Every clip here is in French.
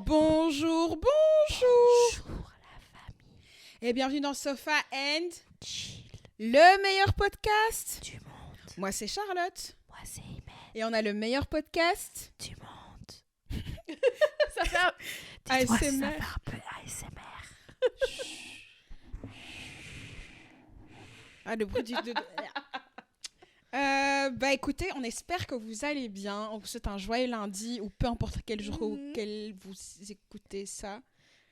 Bonjour. Bonjour la famille. Et bienvenue dans Sofa and Chill le meilleur podcast. du monde. Moi c'est Charlotte Moi c'est Imen et on a le meilleur podcast. du monde. Ça fait un... Dites-moi si ça ASMR. fait un peu ASMR. Ah, le bruit du... bah écoutez, on espère que vous allez bien. On vous souhaite un joyeux lundi ou peu importe quel jour auquel vous écoutez ça.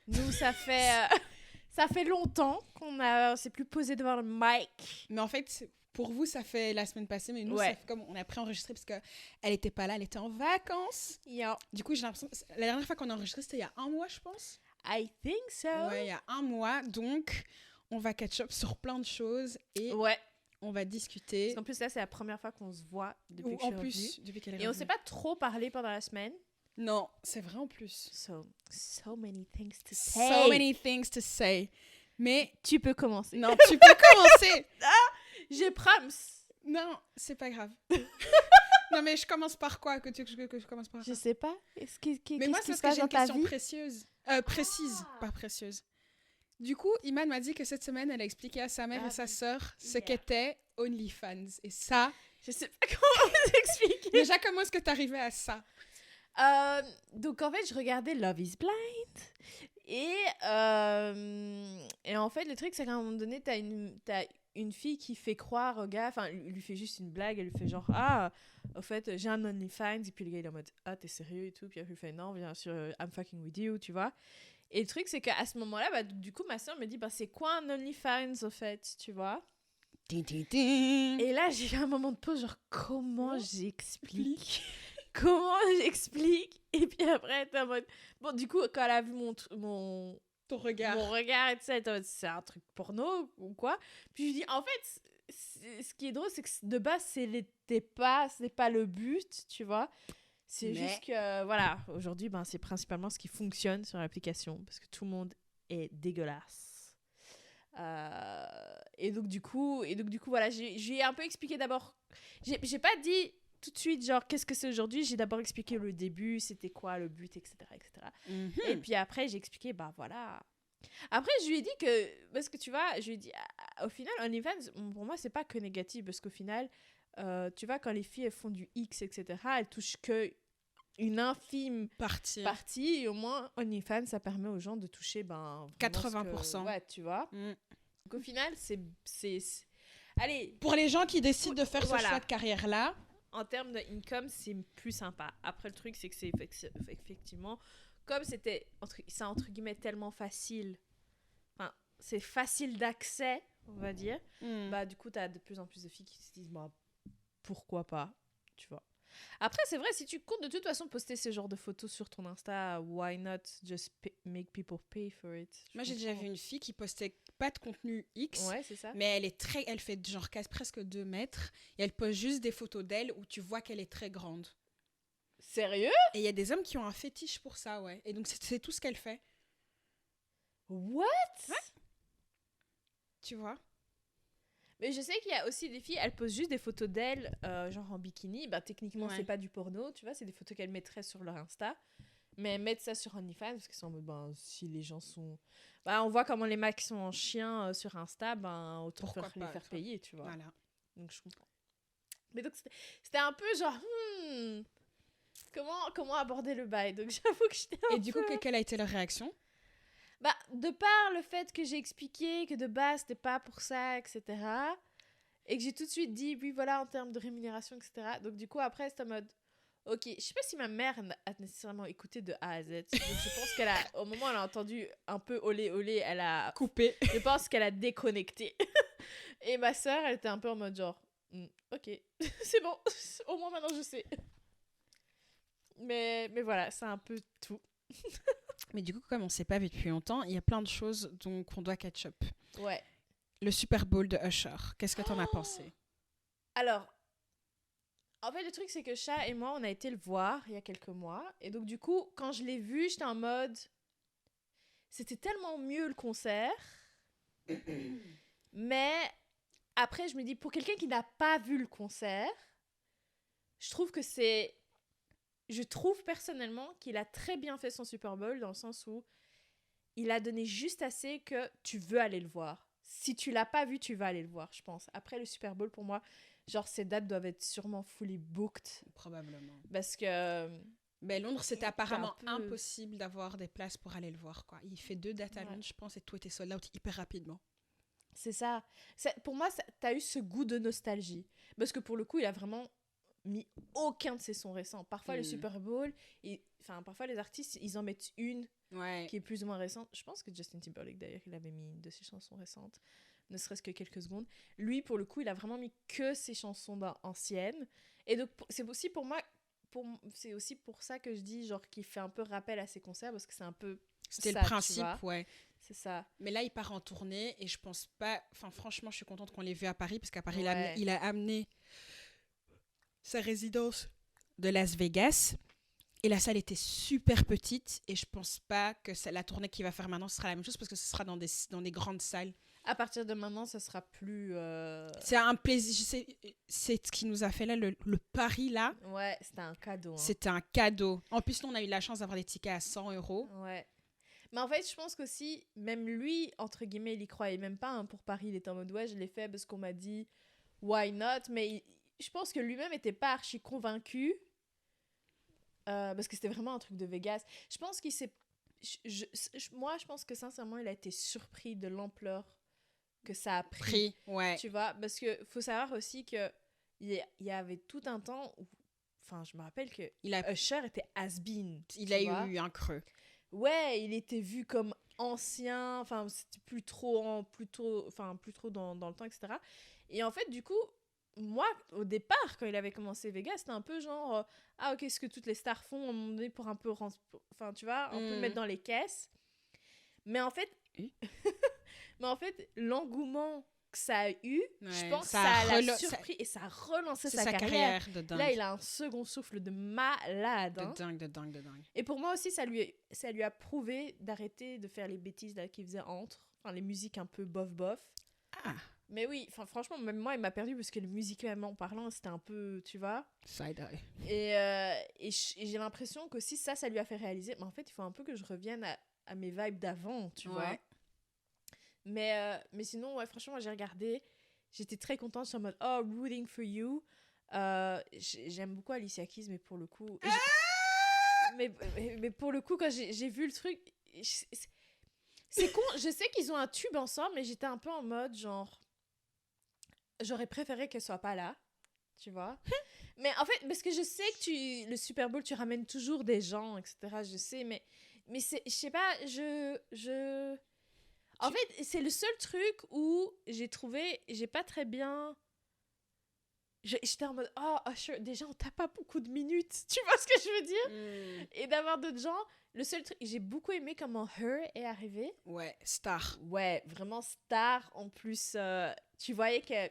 Nous ça fait longtemps qu'on s'est plus posé devant le mic. Mais en fait, pour vous, ça fait la semaine passée, mais nous, Ouais. ça fait comme on a préenregistré parce qu'elle n'était pas là, elle était en vacances. Yeah. Du coup, j'ai l'impression... La dernière fois qu'on a enregistré, c'était il y a un mois, je pense. I think so. Ouais, il y a un mois. Donc, on va catch up sur plein de choses et Ouais. on va discuter. Parce qu'en plus là c'est la première fois qu'on se voit depuis que je En suis revenue. plus, depuis qu'elle est Et on revenue. s'est pas trop parlé pendant la semaine. Non, c'est vrai en plus. So many things to say. So many things to say. Mais Tu peux commencer. non, tu peux commencer. Je proms. Non, c'est pas grave. Non, mais je commence par quoi que je commence par Je sais pas. Mais moi, c'est parce que j'ai une question précieuse. Précise, pas précieuse. Du coup, Iman m'a dit que cette semaine, elle a expliqué à sa mère et sa sœur ce qu'était OnlyFans. Et ça... Je sais pas comment vous expliquer. Déjà, comment est-ce que t'arrivais à ça? Donc en fait, je regardais Love is Blind. Et en fait, le truc, c'est qu'à un moment donné, t'as une fille qui fait croire au gars, enfin, il lui fait juste une blague, elle lui fait genre, ah, au fait, j'ai un OnlyFans. Et puis le gars, il est en mode, ah, t'es sérieux et tout. Puis elle lui fait, non, bien sûr, I'm fucking with you, tu vois. Et le truc, c'est qu'à ce moment-là, bah, du coup, ma soeur me dit, bah, c'est quoi un OnlyFans, au fait, tu vois. Et là, j'ai eu un moment de pause, genre, comment j'explique Comment j'explique? Et puis après, t'es en mode... Bon, du coup, quand elle a vu mon regard et tout ça, elle était en mode, c'est un truc porno ou quoi? Puis je lui dis, en fait, ce qui est drôle, c'est que de base, ce n'est pas le but, tu vois. C'est juste que, voilà, aujourd'hui, ben, c'est principalement ce qui fonctionne sur l'application, parce que tout le monde est dégueulasse. Et donc, du coup, voilà, j'ai un peu expliqué d'abord... J'ai pas dit tout de suite, genre, qu'est-ce que c'est aujourd'hui? J'ai d'abord expliqué le début, c'était quoi le but, etc. Et puis après, j'ai expliqué, bah voilà. Après, je lui ai dit que, parce que tu vois, je lui ai dit, au final, OnlyFans, pour moi, c'est pas que négatif, parce qu'au final, tu vois, quand les filles, elles font du X, etc., elles touchent que une infime partie, et au moins, OnlyFans, ça permet aux gens de toucher, ben, 80%. Ouais, tu vois. Donc au final, c'est... Allez, pour les gens qui décident de faire ce voilà. choix de carrière-là, en termes de income, c'est plus sympa. Après, le truc, c'est que c'est effectivement, comme c'était, c'est entre guillemets tellement facile, enfin, c'est facile d'accès, on va dire, bah du coup, t'as de plus en plus de filles qui se disent, bah, pourquoi pas, tu vois. Après, c'est vrai, si tu comptes de toute façon poster ce genre de photos sur ton Insta, why not just make people pay for it? moi j'ai déjà vu une fille qui postait pas de contenu X, Ouais, c'est ça. mais elle fait genre presque 2 mètres et elle poste juste des photos d'elle où tu vois qu'elle est très grande. Sérieux? Et il y a des hommes qui ont un fétiche pour ça, ouais. Et donc c'est tout ce qu'elle fait. What? Ouais. Tu vois? Mais je sais qu'il y a aussi des filles, elles posent juste des photos d'elles, genre en bikini. Bah, techniquement, c'est pas du porno, tu vois, c'est des photos qu'elles mettraient sur leur Insta. Mais elles mettent ça sur OnlyFans parce qu'ils sont en mode, ben, si les gens sont. Bah, on voit comment les mecs sont en chien sur Insta, ben, autant les faire payer, tu vois. Voilà. Donc, je comprends. Mais donc, c'était un peu genre, comment aborder le bail? Donc, j'avoue que j'étais un peu... Et du coup, quelle a été leur réaction? Bah, de par le fait que j'ai expliqué que de base, c'était pas pour ça, etc. Et que j'ai tout de suite dit, oui, voilà, en termes de rémunération, etc. Donc, du coup, après, c'était en mode, ok, je sais pas si ma mère a nécessairement écouté de A à Z. Donc, je pense qu'elle a, au moment où elle a entendu un peu olé, elle a coupé. Je pense qu'elle a déconnecté. Et ma sœur, elle était un peu en mode genre, ok, c'est bon, au moins maintenant je sais. Mais voilà, c'est un peu tout. Mais du coup, comme on s'est pas vu depuis longtemps, il y a plein de choses donc on doit catch up. Ouais. Le Super Bowl de Usher, qu'est-ce que t'en as pensé? Alors, en fait, le truc, c'est que Chat et moi, on a été le voir il y a quelques mois. Et donc, du coup, quand je l'ai vu, j'étais en mode... C'était tellement mieux le concert. Mais après, je me dis, pour quelqu'un qui n'a pas vu le concert, je trouve que c'est je trouve personnellement qu'il a très bien fait son Super Bowl dans le sens où il a donné juste assez que tu veux aller le voir. Si tu l'as pas vu, tu vas aller le voir, je pense. Après le Super Bowl, pour moi, genre ces dates doivent être sûrement fully booked. Probablement. Parce que... Mais Londres, c'était apparemment peu... impossible d'avoir des places pour aller le voir, quoi. Il fait 2 dates à Londres, je pense, et tout était sold out hyper rapidement. C'est ça. Pour moi, t'as eu ce goût de nostalgie. Parce que pour le coup, il a vraiment mis aucun de ses sons récents. Parfois, le Super Bowl, parfois les artistes, ils en mettent une qui est plus ou moins récente. Je pense que Justin Timberlake, d'ailleurs, il avait mis une de ses chansons récentes, ne serait-ce que quelques secondes. Lui, pour le coup, il a vraiment mis que ses chansons anciennes. Et donc, c'est aussi pour moi... c'est aussi pour ça que je dis genre qu'il fait un peu rappel à ses concerts parce que c'est un peu c'était ça, le principe, ouais. C'est ça. Mais là, il part en tournée et je pense pas... Enfin, franchement, je suis contente qu'on l'ait vu à Paris parce qu'à Paris, il a amené sa résidence de Las Vegas et la salle était super petite et je pense pas que la tournée qu'il va faire maintenant sera la même chose parce que ce sera dans des grandes salles. À partir de maintenant, ça sera plus... C'est un plaisir. Je sais, c'est ce qui nous a fait là, le Paris, là. Ouais, c'était un cadeau. C'était un cadeau. En plus, nous, on a eu la chance d'avoir des tickets à 100 €. Ouais. Mais en fait, je pense qu'aussi, même lui, entre guillemets, il y croyait même pas. Pour Paris, il était en mode, ouais, je l'ai fait parce qu'on m'a dit, why not? Mais je pense que lui-même était pas archi convaincu. Parce que c'était vraiment un truc de Vegas. Je pense qu'il s'est... moi, je pense que sincèrement, il a été surpris de l'ampleur que ça a pris, ouais. Tu vois, parce que faut savoir aussi que il y avait tout un temps où, enfin, je me rappelle que Usher était has-been. Il a eu un creux. Ouais, il était vu comme ancien, enfin, c'était plus trop dans le temps, etc. Et en fait, du coup, moi, au départ, quand il avait commencé Vegas, c'était un peu genre, ah ok, ce que toutes les stars font, à un moment donné, pour un peu, enfin, tu vois, un peu mettre dans les caisses. Mais en fait, l'engouement que ça a eu, je pense que ça l'a surpris et ça a relancé sa carrière de dingue. Là, il a un second souffle de malade. De dingue. Et pour moi aussi, ça lui a prouvé d'arrêter de faire les bêtises là, qu'il faisait enfin les musiques un peu bof. Ah. Mais oui, franchement, même moi, il m'a perdu parce que musicalement parlant, c'était un peu, tu vois. Side-eye. Et j'ai l'impression qu'aussi ça lui a fait réaliser, mais en fait, il faut un peu que je revienne à mes vibes d'avant, tu vois. Mais sinon, ouais, franchement, moi, j'ai regardé. J'étais très contente. Je suis en mode, oh, rooting for you. J'aime beaucoup Alicia Keys, mais pour le coup... mais pour le coup, quand j'ai vu le truc... C'est con. Je sais qu'ils ont un tube ensemble, mais j'étais un peu en mode, genre... J'aurais préféré qu'elle soit pas là. Tu vois. Mais en fait, parce que je sais que le Super Bowl, tu ramènes toujours des gens, etc. Je sais, mais je sais pas, En fait, c'est le seul truc où j'ai pas très bien... J'étais en mode, oh, Usher, déjà, on t'a pas beaucoup de minutes. Tu vois ce que je veux dire? Et d'avoir d'autres gens, le seul truc... J'ai beaucoup aimé comment Her est arrivée. Ouais, star. Ouais, vraiment star. En plus, tu voyais que...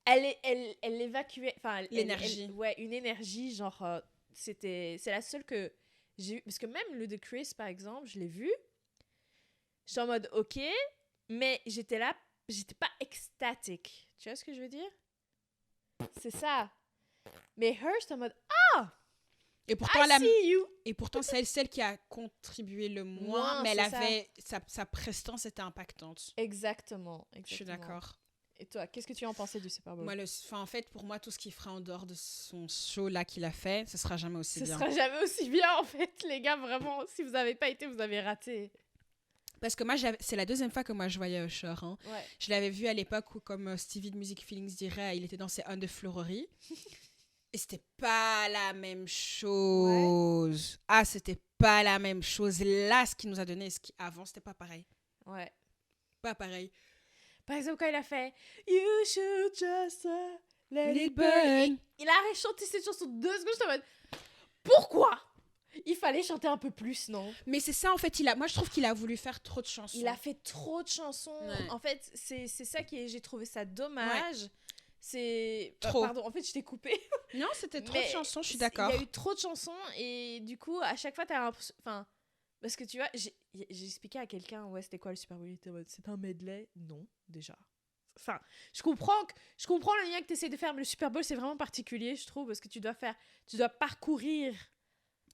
Elle évacuait... Enfin, l'énergie. Ouais, une énergie, genre... c'est la seule que j'ai eu. Parce que même le de Chris, par exemple, je l'ai vu. J'étais en mode, ok, mais j'étais pas extatique. Tu vois ce que je veux dire? C'est ça. Mais Her, j'étais en mode, ah! Et pourtant, et pourtant c'est celle qui a contribué le moins, mais elle avait... Sa prestance était impactante. Exactement. Je suis d'accord. Et toi, qu'est-ce que tu en pensais du Super Bowl? Moi, en fait, pour moi, tout ce qu'il fera en dehors de son show là qu'il a fait, ce sera jamais aussi bien. Ce sera jamais aussi bien, en fait, les gars, vraiment. Si vous n'avez pas été, vous avez raté. Parce que moi, c'est la deuxième fois que moi je voyais Usher. Hein. Ouais. Je l'avais vu à l'époque où, comme Stevie de Music Feelings dirait, il était dans ses Underflowrery. Et c'était pas la même chose. Ouais. Ah, c'était pas la même chose. Là, ce qu'il nous a donné, avant, c'était pas pareil. Ouais. Pas pareil. Par exemple, quand il a fait You should just let it burn. Il a chanté cette chanson 2 secondes. Je suis en mode, pourquoi? Il fallait chanter un peu plus, non? Mais c'est ça, en fait. Moi, je trouve qu'il a voulu faire trop de chansons. Il a fait trop de chansons. Ouais. En fait, c'est ça j'ai trouvé ça dommage. Ouais. C'est... Trop. Pardon, en fait, je t'ai coupé. Non, c'était trop de chansons, je suis d'accord. Il y a eu trop de chansons et du coup, à chaque fois, t'as l'impression... Enfin, parce que tu vois, j'ai expliqué à quelqu'un, ouais, c'était quoi le Super Bowl? C'est un medley? Non, déjà. Enfin, je comprends le lien que tu essaies de faire, mais le Super Bowl, c'est vraiment particulier, je trouve, parce que tu dois parcourir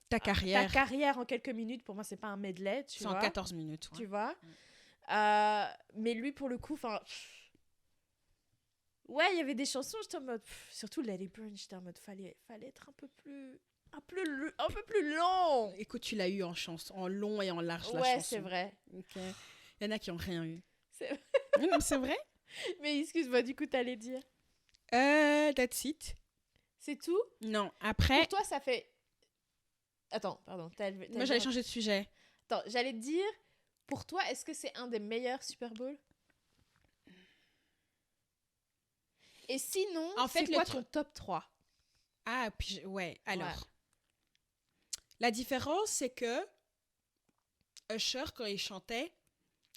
ta carrière en quelques minutes. Pour moi, c'est pas un medley, tu vois. C'est en 14 minutes. Ouais. Tu vois. Mais lui, pour le coup, enfin... Ouais, il y avait des chansons, j'étais en mode... surtout Let It Burn, j'étais en mode... Fallait être un peu plus long. Écoute, tu l'as eu en chanson, en long et en large, la chanson. Ouais, c'est vrai. Okay. Il y en a qui n'ont rien eu. C'est vrai. Non, c'est vrai. Mais excuse-moi, du coup, t'allais dire... That's it. C'est tout? Non, après... Pour toi, ça fait... Attends, pardon. Moi, j'allais changer de sujet. Attends, j'allais te dire... Pour toi, est-ce que c'est un des meilleurs Super Bowl? Et sinon, en fait, c'est quoi ton top 3? Ah, puis... Ouais, alors... Ouais. La différence, c'est que Usher, quand il chantait,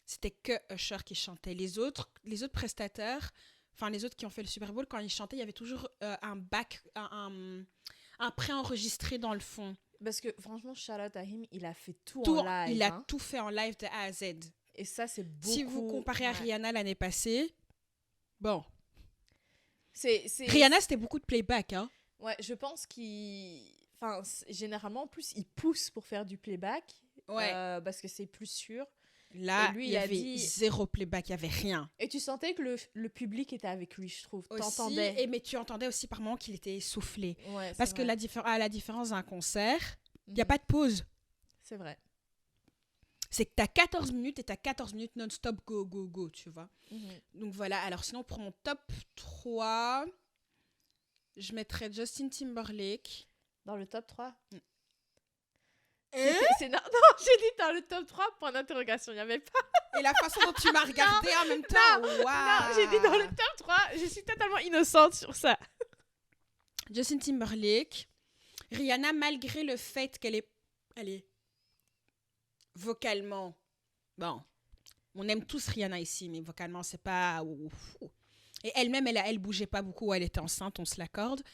c'était que Usher qui chantait. Les autres prestataires, enfin les autres qui ont fait le Super Bowl, quand ils chantaient, il y avait toujours un pré-enregistré dans le fond. Parce que franchement, shout out à him, il a fait tout en live. Il a tout fait en live de A à Z. Et ça, c'est beaucoup... Si vous comparez à Rihanna l'année passée, bon. C'est... Rihanna, c'était beaucoup de playback, hein. Ouais, je pense qu'il... Enfin, généralement, en plus, il pousse pour faire du playback. Ouais. Parce que c'est plus sûr. Là, lui, il y avait zéro playback, il n'y avait rien. Et tu sentais que le public était avec lui, je trouve. T'entendais. Mais tu entendais aussi par moments qu'il était essoufflé. Ouais, parce que à la différence d'un concert, il n'y a pas de pause. C'est vrai. C'est que tu as 14 minutes et tu as 14 minutes non-stop, go, go, go, tu vois. Donc voilà, alors sinon, pour mon top 3, je mettrais Justin Timberlake. Dans le top 3 Non, j'ai dit dans le top 3, point d'interrogation, il n'y avait pas. Et la façon dont tu m'as regardé en même temps, non, j'ai dit dans le top 3, je suis totalement innocente sur ça. Justin Timberlake, Rihanna, malgré le fait qu'elle est vocalement, bon, on aime tous Rihanna ici, mais vocalement, c'est pas... Et elle-même, elle bougeait pas beaucoup, elle était enceinte, on se l'accorde.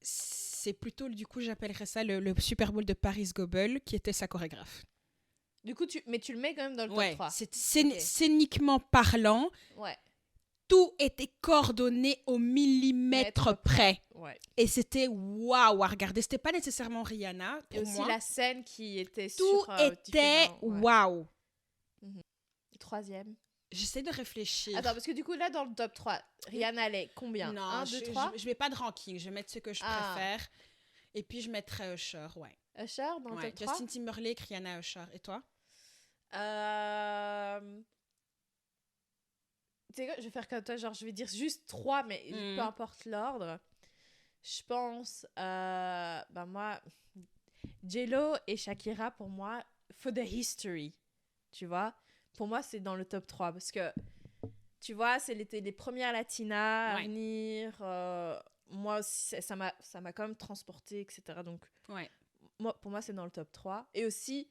C'est plutôt, du coup, j'appellerais ça le Super Bowl de Paris Goebel, qui était sa chorégraphe. Du coup, mais tu le mets quand même dans le top 3. Scéniquement parlant, tout était coordonné au millimètre près. Ouais. Et c'était waouh à regarder. C'était pas nécessairement Rihanna, pour et aussi moi. La scène qui était tout était waouh. Troisième. J'essaie de réfléchir. Attends, parce que du coup, là, dans le top 3, Rihanna, elle est combien? Non, 1, 2, 3 je mets pas de ranking. Je vais mettre ce que je préfère. Et puis, je mettrai Usher, ouais. Usher, dans le top 3? Justin Timberlake, Rihanna, Usher. Et toi? Tu sais quoi, je vais faire comme toi. Genre, je vais dire juste 3, mais peu importe l'ordre. Je pense... moi, J-Lo et Shakira, pour moi, for the history. Tu vois? Pour moi, c'est dans le top 3 parce que, tu vois, c'était les premières latinas à venir. Moi aussi, ça m'a quand même transportée, etc. Donc, pour moi, c'est dans le top 3. Et aussi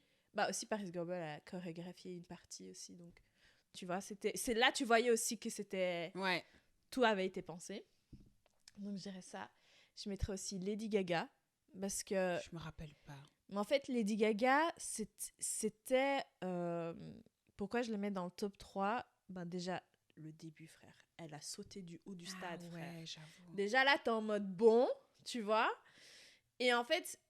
Paris Goebel a chorégraphié une partie aussi. Donc, tu vois, c'est là tu voyais aussi que c'était... Tout avait été pensé. Donc, je dirais ça. Je mettrais aussi Lady Gaga parce que... Je me rappelle pas. Mais en fait, Lady Gaga, c'était... Pourquoi je le mets dans le top 3 ? Ben déjà, le début, frère. Elle a sauté du haut du stade, frère. J'avoue. Déjà, là, t'es en mode bon, tu vois. Et en fait,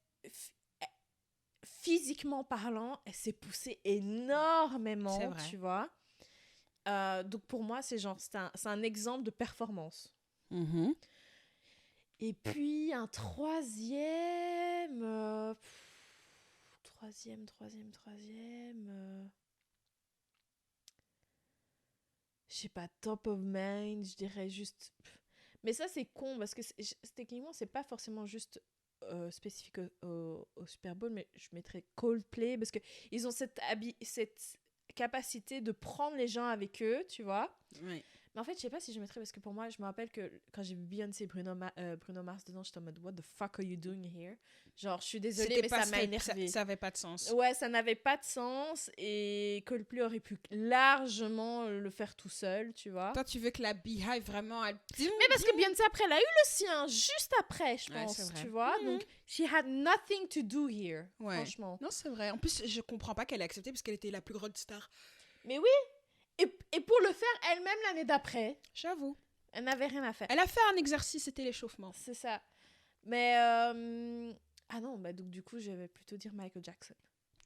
physiquement parlant, elle s'est poussée énormément, tu vois. Donc, pour moi, c'est un exemple de performance. Mm-hmm. Et puis, un troisième... Je sais pas, top of mind, je dirais juste... Mais ça, c'est con, parce que techniquement, c'est pas forcément juste spécifique au Super Bowl, mais je mettrais Coldplay, parce qu'ils ont cette capacité de prendre les gens avec eux, tu vois. Oui. Mais en fait, je sais pas si je mettrais, parce que pour moi, je me rappelle que quand j'ai vu Beyoncé et Bruno Mars dedans, j'étais en mode, what the fuck are you doing here? Genre, je suis désolée, mais ça m'a énervé. Ça avait pas de sens. Ouais, ça n'avait pas de sens, et Coldplay aurait pu largement le faire tout seul, tu vois. Toi, tu veux que la Beehive vraiment... Mais parce que Beyoncé, après, elle a eu le sien, juste après, je pense, tu vois. Donc, she had nothing to do here, franchement. Non, c'est vrai. En plus, je comprends pas qu'elle ait accepté, parce qu'elle était la plus grande star. Mais oui. Et pour le faire elle-même l'année d'après, J'avoue. elle n'avait rien à faire. Elle a fait un exercice, c'était l'échauffement. C'est ça. Mais ah non, bah donc du coup, je vais plutôt dire Michael Jackson.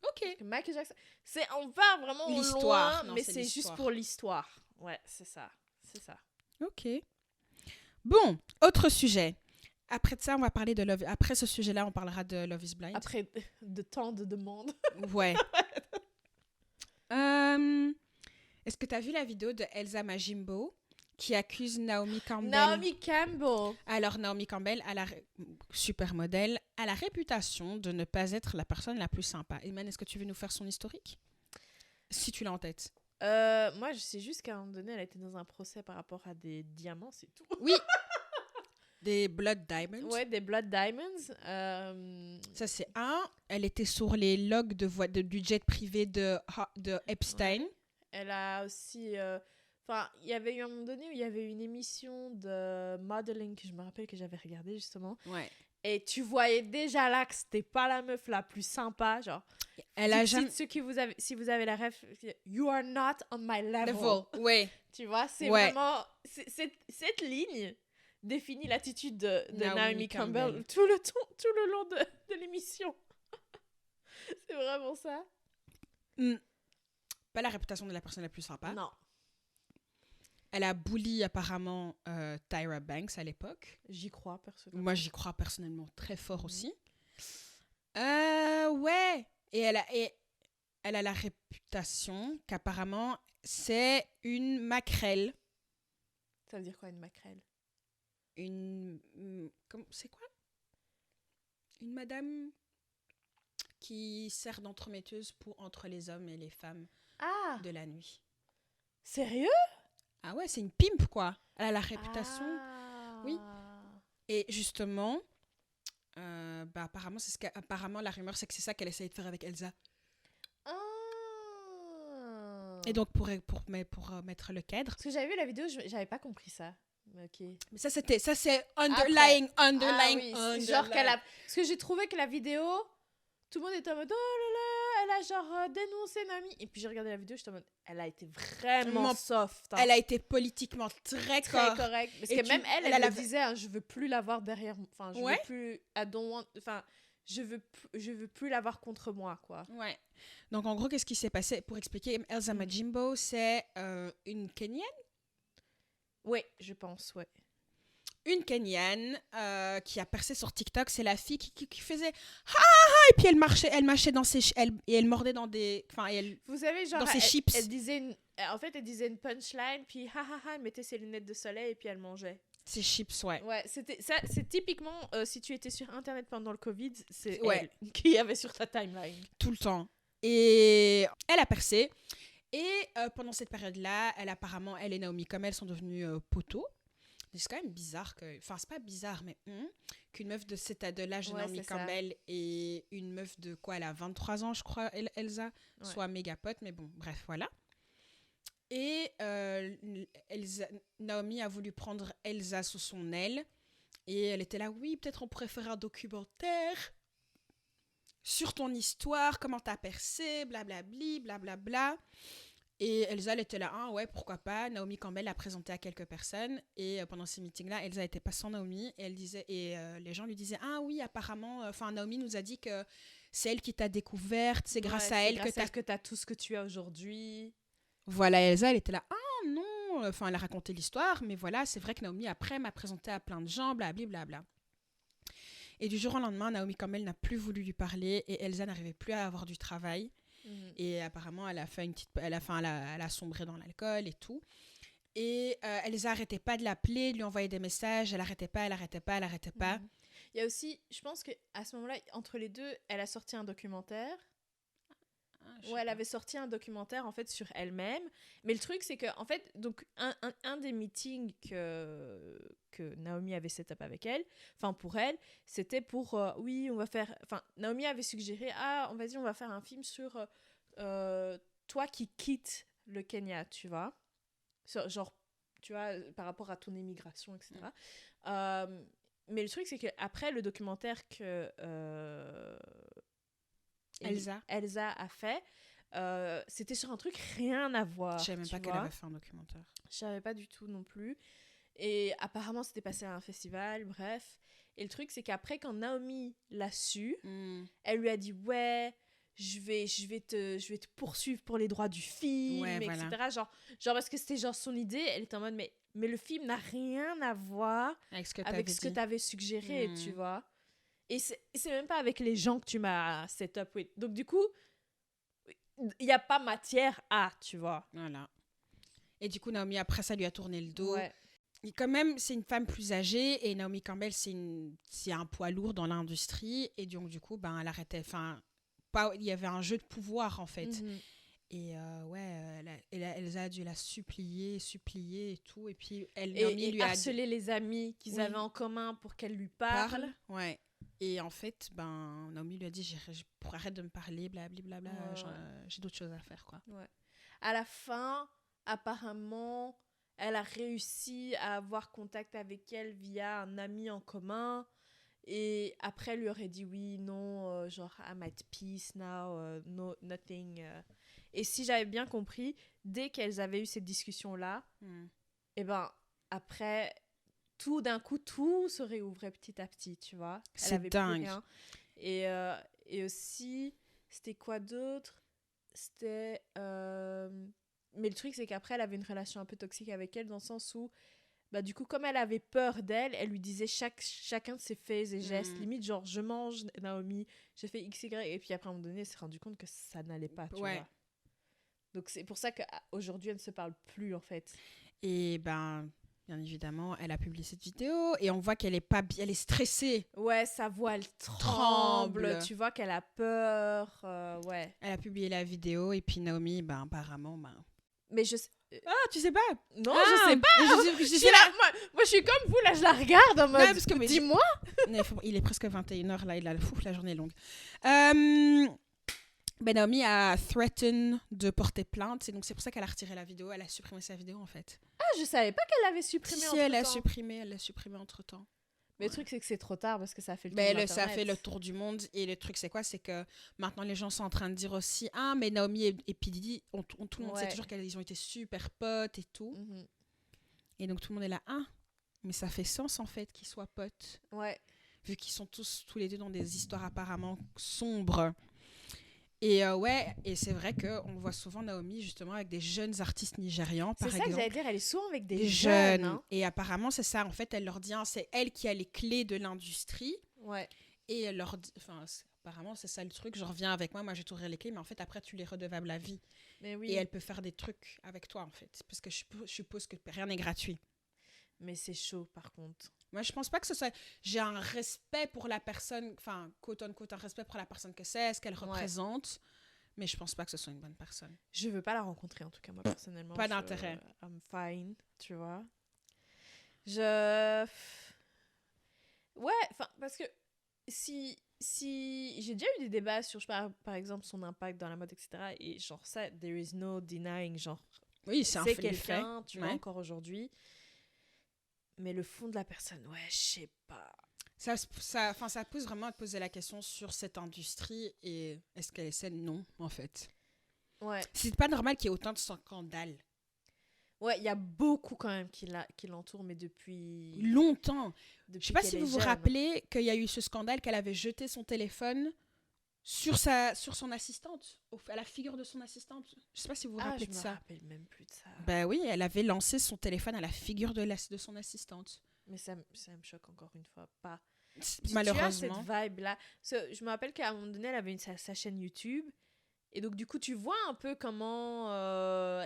Ok. Parce que Michael Jackson, on part vraiment L'histoire, loin, non, mais c'est c'est juste l'histoire. pour l'histoire. Ouais, c'est ça. Ok. Bon, autre sujet. Après ça, on va parler de Love. Après ce sujet-là, on parlera de Love is Blind. Après de tant de demandes. Ouais. Est-ce que tu as vu la vidéo de Elsa Majimbo qui accuse Naomi Campbell? Naomi Campbell. Alors, Naomi Campbell, super modèle, a la réputation de ne pas être la personne la plus sympa. Eman, est-ce que tu veux nous faire son historique? Si tu l'as en tête. Moi, je sais juste qu'à un moment donné, elle était dans un procès par rapport à des diamants, c'est tout. Oui. Des Blood Diamonds. Ouais, des Blood Diamonds. Ça, c'est un. Elle était sur les logs du jet privé de Epstein. Ouais. Elle a aussi... Enfin, il y avait eu un moment donné où il y avait une émission de modeling que je me rappelle que j'avais regardé justement. Ouais. Et tu voyais déjà là que c'était pas la meuf la plus sympa, genre. Elle a jamais... Si vous avez la ref, you are not on my level. Ouais. Tu vois, c'est vraiment... Cette ligne définit l'attitude de Naomi Campbell tout le long de l'émission. C'est vraiment ça. Pas la réputation de la personne la plus sympa. Non. Elle a bully apparemment Tyra Banks à l'époque. J'y crois personnellement. Moi, j'y crois personnellement très fort aussi. Ouais. Et elle a la réputation qu'apparemment c'est une maquerelle. Ça veut dire quoi, une maquerelle? C'est quoi? Une madame qui sert d'entremetteuse entre les hommes et les femmes de la nuit. Sérieux? Ah ouais, c'est une pimp, quoi. Elle a la réputation. Oui. Et justement, apparemment, apparemment, la rumeur, c'est que c'est ça qu'elle essaye de faire avec Elsa. Et donc, pour mettre le cadre... Parce que j'avais vu la vidéo, j'avais pas compris ça. Ok. Mais ça, c'est underlying. Genre qu'elle a... Parce que j'ai trouvé que la vidéo, tout le monde était en mode, oh là là, elle a genre dénoncé Naomi. Et puis j'ai regardé la vidéo, j'étais en mode, elle a été vraiment soft. Hein. Elle a été politiquement très correcte. Parce que même elle le disait, hein, je veux plus l'avoir derrière... Enfin, je veux plus... Enfin, je veux plus l'avoir contre moi, quoi. Ouais. Donc, en gros, qu'est-ce qui s'est passé? Pour expliquer, Elsa Majimbo, c'est une Kenyane? Oui, je pense, ouais. Une Kenyane qui a percé sur TikTok. C'est la fille qui faisait et puis elle mâchait dans ses et elle mordait dans des... Enfin, vous savez, genre, dans ses chips. Elle disait une punchline, puis elle mettait ses lunettes de soleil et puis elle mangeait. Ses chips, ouais. Ouais, c'est typiquement, si tu étais sur Internet pendant le Covid, c'est elle qui avait sur ta timeline. Tout le temps. Et elle a percé. Et pendant cette période-là, elle et Naomi Campbell sont devenues poteaux. C'est quand même bizarre enfin, c'est pas bizarre, mais qu'une meuf de l'âge de Naomi Campbell et une meuf de quoi, elle a 23 ans, je crois, Elsa, soit méga pote, mais bon, bref, voilà. Et Naomi a voulu prendre Elsa sous son aile. Et elle était là, oui, peut-être on pourrait faire un documentaire sur ton histoire, comment t'as percé, blablabli, blablabla. Et Elsa, elle était là, ouais, pourquoi pas. Naomi Campbell l'a présenté à quelques personnes. Et pendant ces meetings-là, Elsa n'était pas sans Naomi. Et, les gens lui disaient, oui, apparemment, Naomi nous a dit que c'est elle qui t'a découverte, c'est grâce à elle que t'as tout ce que tu as aujourd'hui. Voilà, Elsa, elle était là, non. Enfin, elle a raconté l'histoire, mais voilà, c'est vrai que Naomi, après, m'a présenté à plein de gens, blablabla. Et du jour au lendemain, Naomi Campbell n'a plus voulu lui parler et Elsa n'arrivait plus à avoir du travail. Et apparemment, elle a sombré dans l'alcool et tout. Et Elsa n'arrêtait pas de l'appeler, de lui envoyer des messages. Elle n'arrêtait pas. Il y a aussi, je pense qu'à ce moment-là, entre les deux, elle a sorti un documentaire. Elle avait sorti un documentaire en fait sur elle-même. Mais le truc, c'est que en fait, donc un des meetings que Naomi avait set up avec elle, enfin pour elle, c'était pour on va faire. Enfin, Naomi avait suggéré on va faire un film sur toi qui quittes le Kenya, tu vois, genre, tu vois, par rapport à ton émigration, etc. Mais le truc, c'est que après le documentaire que Elsa a fait, C'était sur un truc rien à voir. Je savais même pas qu'elle avait fait un documentaire. Je savais pas du tout non plus. Et apparemment, c'était passé à un festival, bref. Et le truc, c'est qu'après, quand Naomi l'a su, elle lui a dit, ouais, je vais te poursuivre pour les droits du film, etc. Voilà. Genre, parce que c'était genre son idée, elle était en mode, mais le film n'a rien à voir avec ce que tu avais suggéré, tu vois. Et c'est même pas avec les gens que tu m'as set up with. Donc, du coup, il n'y a pas matière à, tu vois. Voilà. Et du coup, Naomi, après, ça lui a tourné le dos. Ouais. Et quand même, c'est une femme plus âgée et Naomi Campbell, c'est un poids lourd dans l'industrie. Et donc, du coup, elle arrêtait. Enfin, il y avait un jeu de pouvoir, en fait. Et Elsa a dû la supplier et tout. Et puis, Naomi lui a harceler les amis qu'ils avaient en commun pour qu'elle lui parle. Ouais. Et en fait, Naomi lui a dit, arrête de me parler, blablabla, j'ai d'autres choses à faire, quoi. Ouais. À la fin, apparemment, elle a réussi à avoir contact avec elle via un ami en commun. Et après, elle lui aurait dit oui, non, genre, I'm at peace now, no, nothing. Et si j'avais bien compris, dès qu'elles avaient eu cette discussion-là, et après, tout d'un coup, tout se réouvrait petit à petit, tu vois. C'est elle avait dingue. Plus rien. Et aussi, c'était quoi d'autre ? C'était... Mais le truc, c'est qu'après, elle avait une relation un peu toxique avec elle, dans le sens où, du coup, comme elle avait peur d'elle, elle lui disait chacun de ses faits et gestes. Limite, genre, je mange, Naomi, j'ai fait X, Y. Et puis après, à un moment donné, elle s'est rendue compte que ça n'allait pas, tu vois. Donc, c'est pour ça qu'aujourd'hui, elle ne se parle plus, en fait. Et bien évidemment, elle a publié cette vidéo et on voit qu'elle est pas bien, elle est stressée. Ouais, sa voix, elle tremble. Tu vois qu'elle a peur. Ouais. Elle a publié la vidéo et puis Naomi, apparemment, Mais je Ah, tu sais pas? Non, je sais pas. Je suis là. Moi, je suis comme vous, là, je la regarde en mode. Non, parce que, dis-moi. Il est presque 21h, là, la journée est longue. Naomi a threatened de porter plainte, et donc c'est pour ça qu'elle a retiré la vidéo. Elle a supprimé sa vidéo, en fait. Ah, je savais pas qu'elle l'avait supprimée entre-temps. Elle l'a supprimée entre-temps. Mais le truc, c'est que c'est trop tard parce que ça a fait le tour de l'Internet. Ça a fait le tour du monde. Et le truc, c'est quoi? C'est que maintenant, les gens sont en train de dire aussi, mais Naomi et P. Diddy, tout le monde sait toujours qu'ils ont été super potes et tout. Et donc, tout le monde est là, mais ça fait sens, en fait, qu'ils soient potes. Ouais. Vu qu'ils sont tous les deux dans des histoires apparemment sombres. Et et c'est vrai qu'on voit souvent Naomi justement avec des jeunes artistes nigérians, par exemple. C'est ça que j'allais dire, elle est souvent avec des jeunes. Hein. Et apparemment, c'est ça, en fait, elle leur dit, c'est elle qui a les clés de l'industrie. Ouais. Et elle leur dit, apparemment, c'est ça le truc, genre viens avec moi je t'ouvrirai les clés, mais en fait, après, tu les redevables à vie. Mais oui. Et elle peut faire des trucs avec toi, en fait, parce que je suppose que rien n'est gratuit. Mais c'est chaud, par contre. Moi, je pense pas que ce soit... J'ai un respect pour la personne, enfin, quote unquote, un respect pour la personne que c'est, ce qu'elle représente, mais je pense pas que ce soit une bonne personne. Je veux pas la rencontrer, en tout cas, moi, personnellement. Pas d'intérêt. I'm fine, tu vois. Ouais, enfin, parce que si j'ai déjà eu des débats sur, par exemple, son impact dans la mode, etc., et genre ça, there is no denying, genre... Oui, c'est quelqu'un, tu vois, encore aujourd'hui... Mais le fond de la personne, je sais pas. Ça pousse vraiment à te poser la question sur cette industrie et est-ce qu'elle est saine? Non, en fait. Ouais. C'est pas normal qu'il y ait autant de scandales. Ouais, il y a beaucoup quand même qui l'entourent, mais depuis... Longtemps. Je sais pas si vous vous rappelez qu'il y a eu ce scandale qu'elle avait jeté son téléphone sur son assistante, à la figure de son assistante. Je sais pas si vous vous rappelez de ça. Je me rappelle même plus de ça. Oui, elle avait lancé son téléphone à la figure de son assistante. Mais ça me choque encore une fois pas. Malheureusement. Tu as cette vibe-là. Je me rappelle qu'à un moment donné, elle avait sa chaîne YouTube. Et donc, du coup, tu vois un peu comment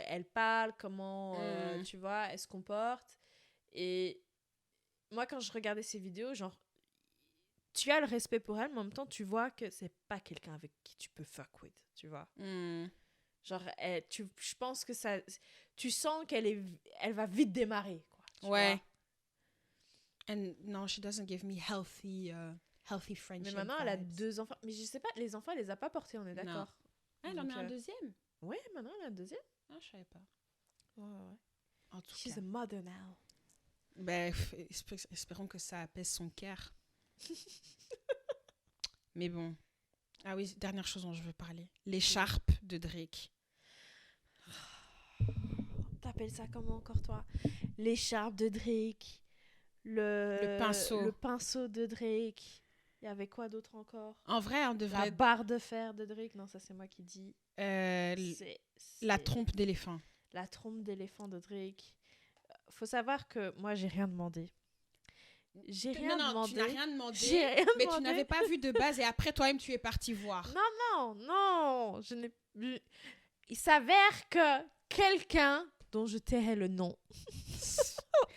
elle parle, comment, tu vois, elle se comporte. Et moi, quand je regardais ses vidéos, genre, tu as le respect pour elle, mais en même temps, tu vois que c'est pas quelqu'un avec qui tu peux fuck with, tu vois. Genre, je pense que ça... Tu sens elle va vite démarrer, quoi. Tu vois? And no, she doesn't give me healthy friendship. Mais maintenant, elle a 2 enfants. Mais je sais pas, les enfants, elle les a pas portés, on est d'accord. Elle en a un deuxième? Ouais, maintenant, elle a un deuxième. Ah, je savais pas. Ouais. En tout She's cas. a mother now. Espérons que ça apaise son cœur. Mais bon. Ah oui, dernière chose dont je veux parler. L'écharpe de Drake. T'appelles ça comment encore, toi? L'écharpe de Drake. Le pinceau. Le pinceau de Drake. Il y avait quoi d'autre encore? En vrai, on devrait... La barre de fer de Drake. Non, ça, c'est moi qui dis. La trompe d'éléphant. La trompe d'éléphant de Drake. Faut savoir que moi, j'ai rien demandé. J'ai rien demandé. Non, tu n'as rien demandé. Mais tu n'avais pas vu de base et après, toi-même, tu es parti voir. Non. Je n'ai... Il s'avère que quelqu'un dont je tairai le nom...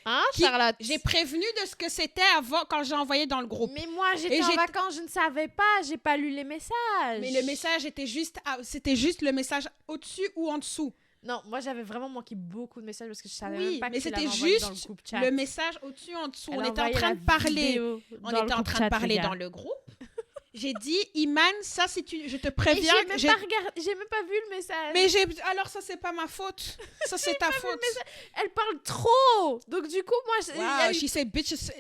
Hein, Charlotte? J'ai prévenu de ce que c'était avant quand j'ai envoyé dans le groupe. Mais moi, j'étais en vacances, je ne savais pas, j'ai pas lu les messages. Mais le message était c'était juste le message au-dessus ou en dessous. Non, moi, j'avais vraiment manqué beaucoup de messages parce que je savais même pas que mais c'était juste le message au-dessus en dessous. On était en train de parler. On était en train de parler dans le groupe. J'ai dit, Iman, ça c'est je te préviens. J'ai même pas vu le message. Mais alors ça c'est pas ma faute. Ça c'est ta faute. Elle parle trop. Donc du coup moi. She said bitches.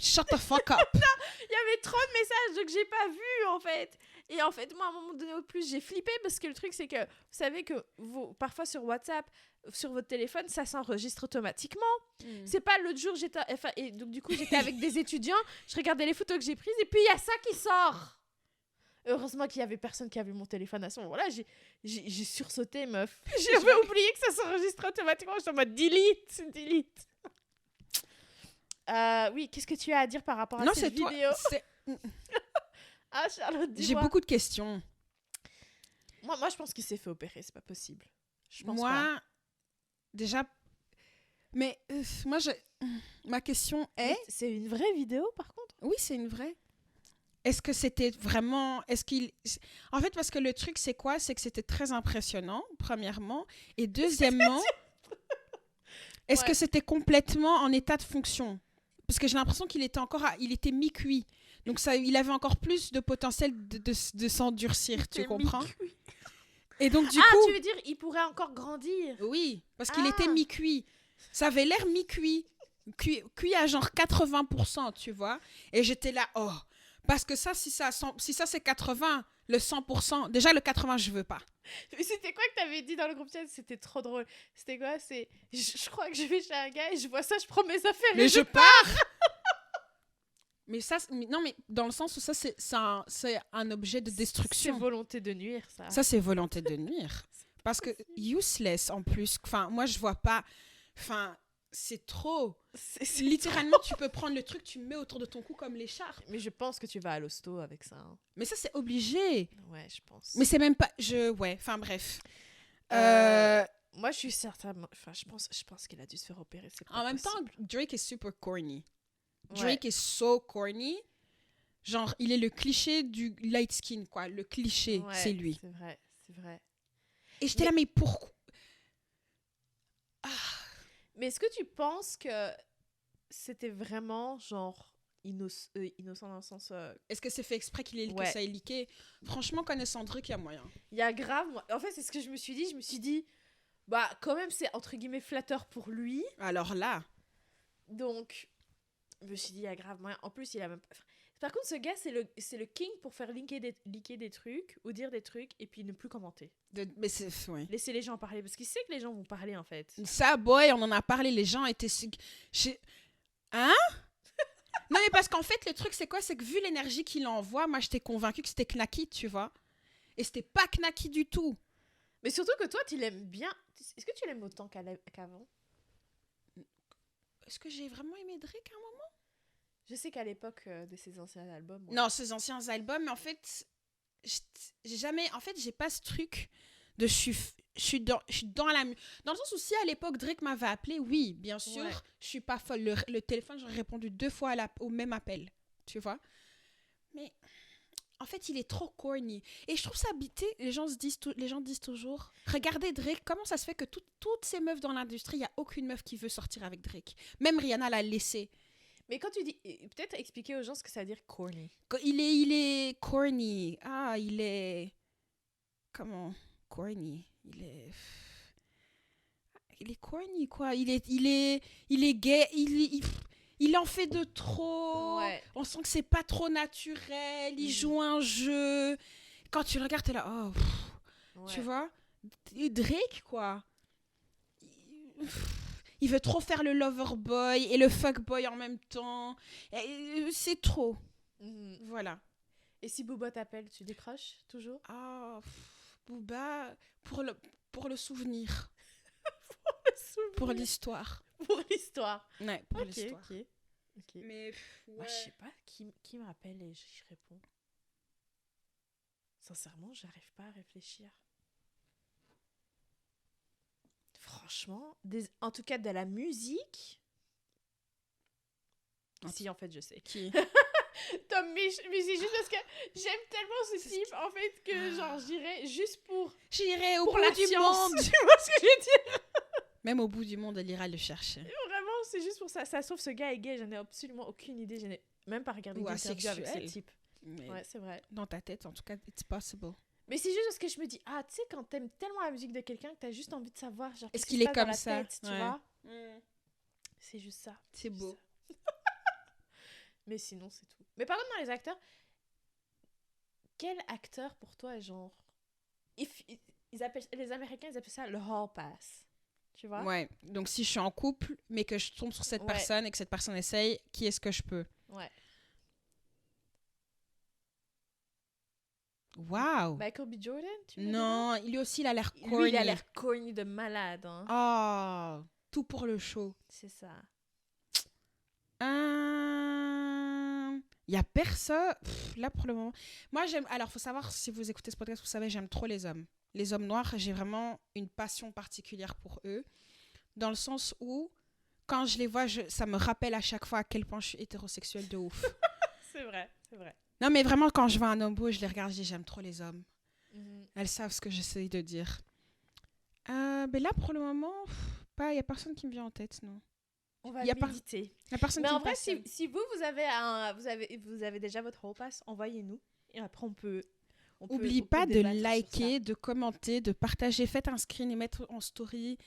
Shut the fuck up. Non, il y avait trop de messages donc j'ai pas vu en fait. Et en fait moi à un moment donné au plus j'ai flippé parce que le truc c'est que vous savez que parfois sur WhatsApp. Sur votre téléphone, ça s'enregistre automatiquement. C'est pas l'autre jour, et donc du coup, j'étais avec des étudiants, je regardais les photos que j'ai prises, et puis il y a ça qui sort. Heureusement qu'il y avait personne qui a vu mon téléphone à ce moment-là. J'ai sursauté, meuf. J'avais oublié que ça s'enregistre automatiquement. J'étais en mode delete. Oui, qu'est-ce que tu as à dire par rapport à cette vidéo? Ah, Charlotte, dis-moi. J'ai beaucoup de questions. Moi, je pense qu'il s'est fait opérer, c'est pas possible. Je pense pas. Déjà, mais moi, ma question est... C'est une vraie vidéo, par contre? Oui, c'est une vraie. Est-ce que c'était vraiment... En fait, parce que le truc, c'est quoi? C'est que c'était très impressionnant, premièrement. Et deuxièmement, est-ce que c'était complètement en état de fonction? Parce que j'ai l'impression qu'il était il était mi-cuit. Donc, il avait encore plus de potentiel de s'endurcir, tu comprends? Mi-cuit. Et donc, du coup... tu veux dire, il pourrait encore grandir? Oui, parce qu'il était mi-cuit. Ça avait l'air mi-cuit. Cuit à genre 80%, tu vois. Et j'étais là, parce que ça, si ça c'est 80, le 100%, déjà le 80, je veux pas. Mais c'était quoi que t'avais dit dans le groupe chat? C'était trop drôle. C'était quoi? Je crois que je vais chez un gars et je vois ça, je prends mes affaires et je pars. Mais ça, non, mais dans le sens où ça, c'est un objet de destruction. C'est volonté de nuire, ça. Ça, c'est volonté de nuire. Parce que useless, en plus. Enfin, moi, je vois pas... Enfin, c'est trop. Littéralement, tu peux prendre le truc, tu le mets autour de ton cou comme l'écharpe. Mais je pense que tu vas à l'hosto avec ça. Hein. Mais ça, c'est obligé. Ouais, je pense. Mais c'est même pas... Ouais, enfin, bref. Moi, je suis certainement... Enfin, je pense qu'il a dû se faire opérer. En même temps, Drake est super corny. Drake est so corny. Genre, il est le cliché du light skin, quoi. Le cliché, c'est lui. C'est vrai. Et j'étais là, mais pourquoi? Mais est-ce que tu penses que c'était vraiment, genre, innocent dans le sens... Est-ce que c'est fait exprès que ça ait leaké? Franchement, connaissant Drake, il y a moyen. Il y a grave... En fait, c'est ce que je me suis dit. Je me suis dit, bah, quand même, c'est entre guillemets flatteur pour lui. Alors là... Donc... Je me suis dit, il y a grave moyen. En plus, il a même pas... Par contre, ce gars, c'est le king pour faire leaker des trucs ou dire des trucs et puis ne plus commenter. Mais ouais. Laisser les gens parler. Parce qu'il sait que les gens vont parler, en fait. Ça, boy, on en a parlé. Les gens étaient... Hein? Non, mais parce qu'en fait, le truc, c'est quoi? C'est que vu l'énergie qu'il envoie, moi, j'étais convaincue que c'était knacky, tu vois. Et c'était pas knacky du tout. Mais surtout que toi, tu l'aimes bien. Est-ce que tu l'aimes autant qu'avant? Est-ce que j'ai vraiment aimé Drake à un moment? Je sais qu'à l'époque de ses anciens albums... Ouais. Non, ses anciens albums, mais en fait, j'ai jamais... En fait, j'ai pas ce truc de... Je suis dans la... Dans le sens où si à l'époque, Drake m'avait appelé, oui, bien sûr, je suis pas folle. Le téléphone, j'aurais répondu 2 fois au même appel, tu vois. Mais en fait, il est trop corny. Et je trouve ça habité. Les gens disent toujours, regardez Drake, comment ça se fait que toutes ces meufs dans l'industrie, il n'y a aucune meuf qui veut sortir avec Drake. Même Rihanna l'a laissé. Mais quand tu dis... Peut-être expliquer aux gens ce que ça veut dire corny. Il est corny. Ah, il est... Comment? Corny. Il est corny, quoi. Il est gay. Il en fait de trop. Ouais. On sent que c'est pas trop naturel. Il joue un jeu. Quand tu le regardes, t'es là, oh, tu vois. Et Drake, quoi. Il veut trop faire le lover boy et le fuck boy en même temps. C'est trop. Voilà. Et si Booba t'appelle, tu décroches toujours? Ah, Booba, pour le souvenir. Pour l'histoire. Pour l'histoire. Ouais, pour l'histoire. Ok. Mais moi, je sais pas qui m'appelle et je réponds. Sincèrement, j'arrive pas à réfléchir. Franchement, en tout cas de la musique. Si, en fait, je sais. Qui? Tom Mich, mais c'est juste parce que j'aime tellement ce type, en fait, que genre, j'irais juste J'irais au pour bout la du science. monde. Tu vois ce que je veux dire? Même au bout du monde, elle ira le chercher. Vraiment, c'est juste pour ça. Ça se trouve, ce gars est gay, j'en ai absolument aucune idée. Je n'ai même pas regardé Ou d'interview avec ce asexuel. type. Mais Ouais, c'est vrai. dans ta tête, en tout cas, it's possible. Mais c'est juste parce que je me dis, ah, tu sais, quand t'aimes tellement la musique de quelqu'un que t'as juste envie de savoir, genre, Est-ce qu'est-ce qu'il qui se est passe dans comme la ça? tête, tu Ouais. vois? C'est juste ça. C'est beau. Mais sinon, c'est tout. Mais par contre, dans les acteurs, quel acteur pour toi est genre... les Américains, ils appellent ça le hall pass. Tu vois? Ouais, donc si je suis en couple, mais que je tombe sur cette Ouais. personne et que cette personne essaye, qui est-ce que je peux? Ouais. Waouh! Michael B. Jordan, tu veux Non, lui aussi, il a l'air dire? corny. Lui, il a l'air corny de malade. Hein. Oh, tout pour le show. C'est ça. Il y a personne. Là, pour le moment. Moi, j'aime. Alors, faut savoir, si vous écoutez ce podcast, vous savez, j'aime trop les hommes. Les hommes noirs, j'ai vraiment une passion particulière pour eux. Dans le sens où, quand je les vois, ça me rappelle à chaque fois à quel point je suis hétérosexuelle de ouf. C'est vrai, c'est vrai. Non, mais vraiment, quand je vois un homme beau, je les regarde, je dis, j'aime trop les hommes. Elles savent ce que j'essaye de dire. Mais là, pour le moment, il n'y a personne qui me vient en tête, non. On va Y a méditer. Y a personne Mais qui en me vrai, passionne. si vous avez déjà votre hall pass, envoyez-nous. Et après, on peut Oublie on peut pas de débattre sur liker, de commenter, de partager. Faites un screen et mettre en story.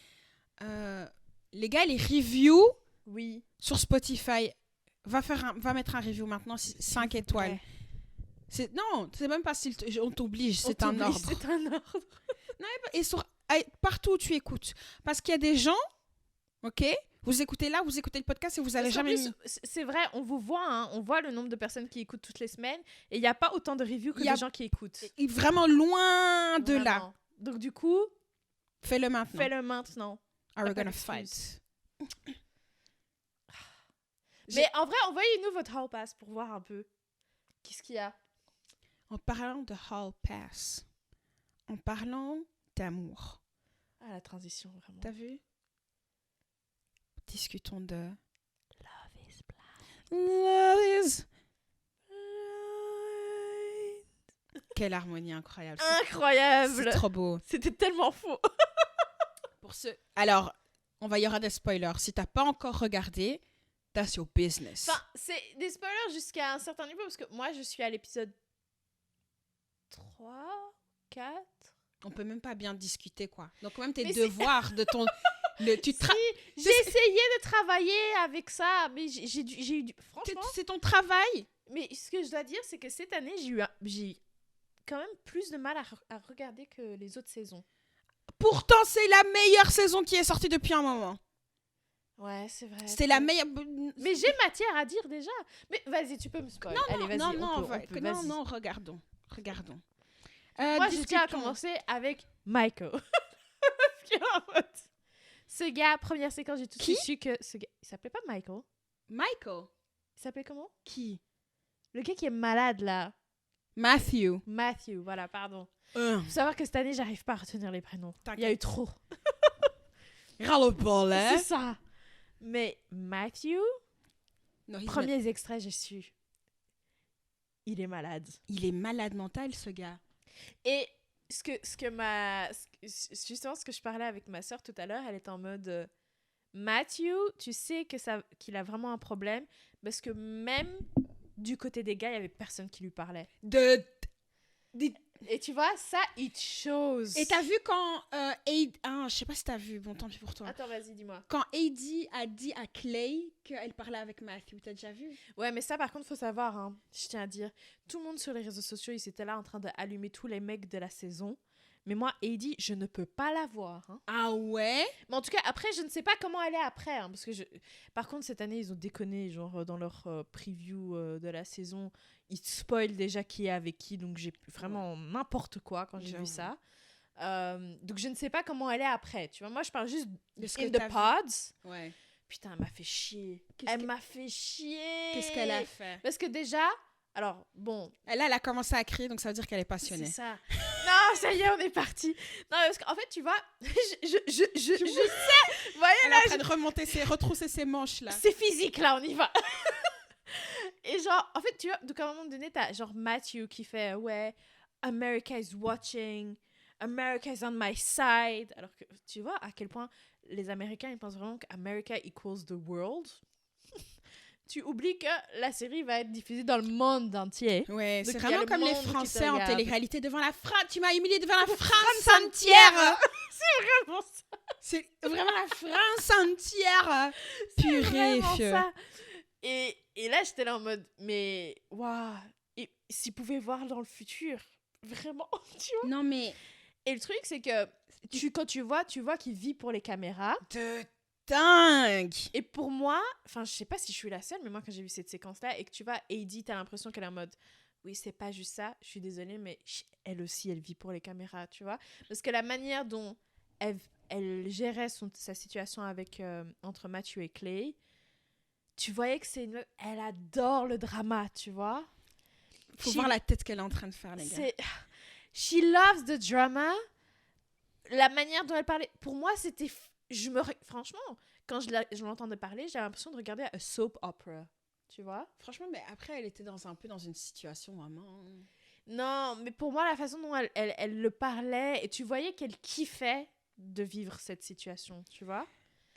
Les gars, les reviews Oui. sur Spotify. Va mettre un review maintenant, 5 étoiles. Ouais. Non, c'est même pas si on t'oblige, c'est un t'oblige, ordre. C'est un ordre. Et partout où tu écoutes. Parce qu'il y a des gens, ok, vous écoutez le podcast et vous avez jamais mis. C'est vrai, on vous voit, hein, on voit le nombre de personnes qui écoutent toutes les semaines et il n'y a pas autant de reviews que de gens qui écoutent. Vraiment loin de là. Vraiment. Donc du coup, fais-le maintenant. Are we gonna fight? Mais en vrai, envoyez-nous votre hall pass pour voir un peu. Qu'est-ce qu'il y a? En parlant de hall pass, en parlant d'amour. Ah, la transition, vraiment. T'as vu? Discutons de... Love is blind. Love is... Quelle harmonie incroyable. Incroyable. C'est trop beau. C'était tellement faux. Alors, il y aura des spoilers. Si t'as pas encore regardé, that's your business. Enfin, c'est des spoilers jusqu'à un certain niveau parce que moi, je suis à l'épisode 3, 4... On peut même pas bien discuter, quoi. Donc, même tes Mais devoirs de ton... J'ai essayé de travailler avec ça, mais j'ai eu franchement... C'est ton travail. Mais ce que je dois dire, c'est que cette année, j'ai quand même plus de mal à regarder que les autres saisons. Pourtant, c'est la meilleure saison qui est sortie depuis un moment. Ouais, c'est vrai. C'était la meilleure... Mais j'ai matière à dire déjà. Mais vas-y, tu peux me spoiler. Allez, vas-y, non, regardons. Moi, je tiens à commencer avec Michael. Ce gars, première séquence, j'ai tout de suite su que ce gars... Il s'appelait pas Michael. Michael? Il s'appelait comment? Qui? Le gars qui est malade, là. Matthew, voilà, pardon. Faut savoir que cette année, j'arrive pas à retenir les prénoms. Il y a eu trop. C'est ça. Mais Matthew, premiers extraits, j'ai su. Il est malade. Il est malade mental, ce gars. Et justement, ce que je parlais avec ma sœur tout à l'heure, elle était en mode Matthew, tu sais qu'il a vraiment un problème parce que même du côté des gars, il y avait personne qui lui parlait. Et tu vois, ça, it shows. Et t'as vu quand je sais pas si t'as vu, bon tant pis pour toi. Attends, vas-y, dis-moi. Quand Heidi a dit à Clay qu'elle parlait avec Matthew, t'as déjà vu? Ouais, mais ça, par contre, faut savoir, hein, je tiens à dire, tout le monde sur les réseaux sociaux, ils étaient là en train d'allumer tous les mecs de la saison. Mais moi, Heidi, je ne peux pas la voir. Hein. Ah ouais? Mais en tout cas, après, je ne sais pas comment elle est après. Hein, parce que par contre, cette année, ils ont déconné. Genre, dans leur preview de la saison, ils spoilent déjà qui est avec qui. Donc, j'ai vraiment n'importe quoi quand j'ai vu ça. Donc, je ne sais pas comment elle est après. Tu vois, moi, je parle juste de ce in the pods. Ouais. Putain, elle m'a fait chier. M'a fait chier. Qu'est-ce qu'elle a fait? Parce que déjà... Alors, bon... Là, elle a commencé à crier, donc ça veut dire qu'elle est passionnée. C'est ça. Non, ça y est, on est parti. Non, parce qu'en fait, tu vois, je sais. Voyez, elle est en train de retrousser ses manches, là. C'est physique, là, on y va. Et genre, en fait, tu vois, donc à un moment donné, t'as genre Matthew qui fait, ouais, America is watching, America is on my side. Alors que, tu vois, à quel point les Américains, ils pensent vraiment qu'America equals the world. Tu oublies que la série va être diffusée dans le monde entier. Ouais, donc, c'est vraiment comme les Français en télé-réalité devant la France. Tu m'as humilié devant la France entière. C'est vraiment ça. C'est vraiment la France entière. Purée. Ça. Et là, j'étais là en mode, mais waouh, et s'ils pouvaient voir dans le futur, vraiment, tu vois. Non mais. Et le truc, c'est que quand tu vois qu'il vit pour les caméras. Dingue. Et pour moi, enfin, je sais pas si je suis la seule, mais moi, quand j'ai vu cette séquence-là et que tu vois, Heidi, t'as l'impression qu'elle est en mode, oui, c'est pas juste ça, je suis désolée, mais elle aussi, elle vit pour les caméras, tu vois. Parce que la manière dont elle gérait sa situation avec entre Matthew et Clay, tu voyais que c'est une meuf, elle adore le drama, tu vois. Faut voir la tête qu'elle est en train de faire, les gars. She loves the drama. La manière dont elle parlait, pour moi, c'était... Franchement, quand je l'entendais parler, j'avais l'impression de regarder un soap opera, tu vois. Franchement, mais après, elle était un peu dans une situation vraiment... Non, mais pour moi, la façon dont elle le parlait, et tu voyais qu'elle kiffait de vivre cette situation, tu vois.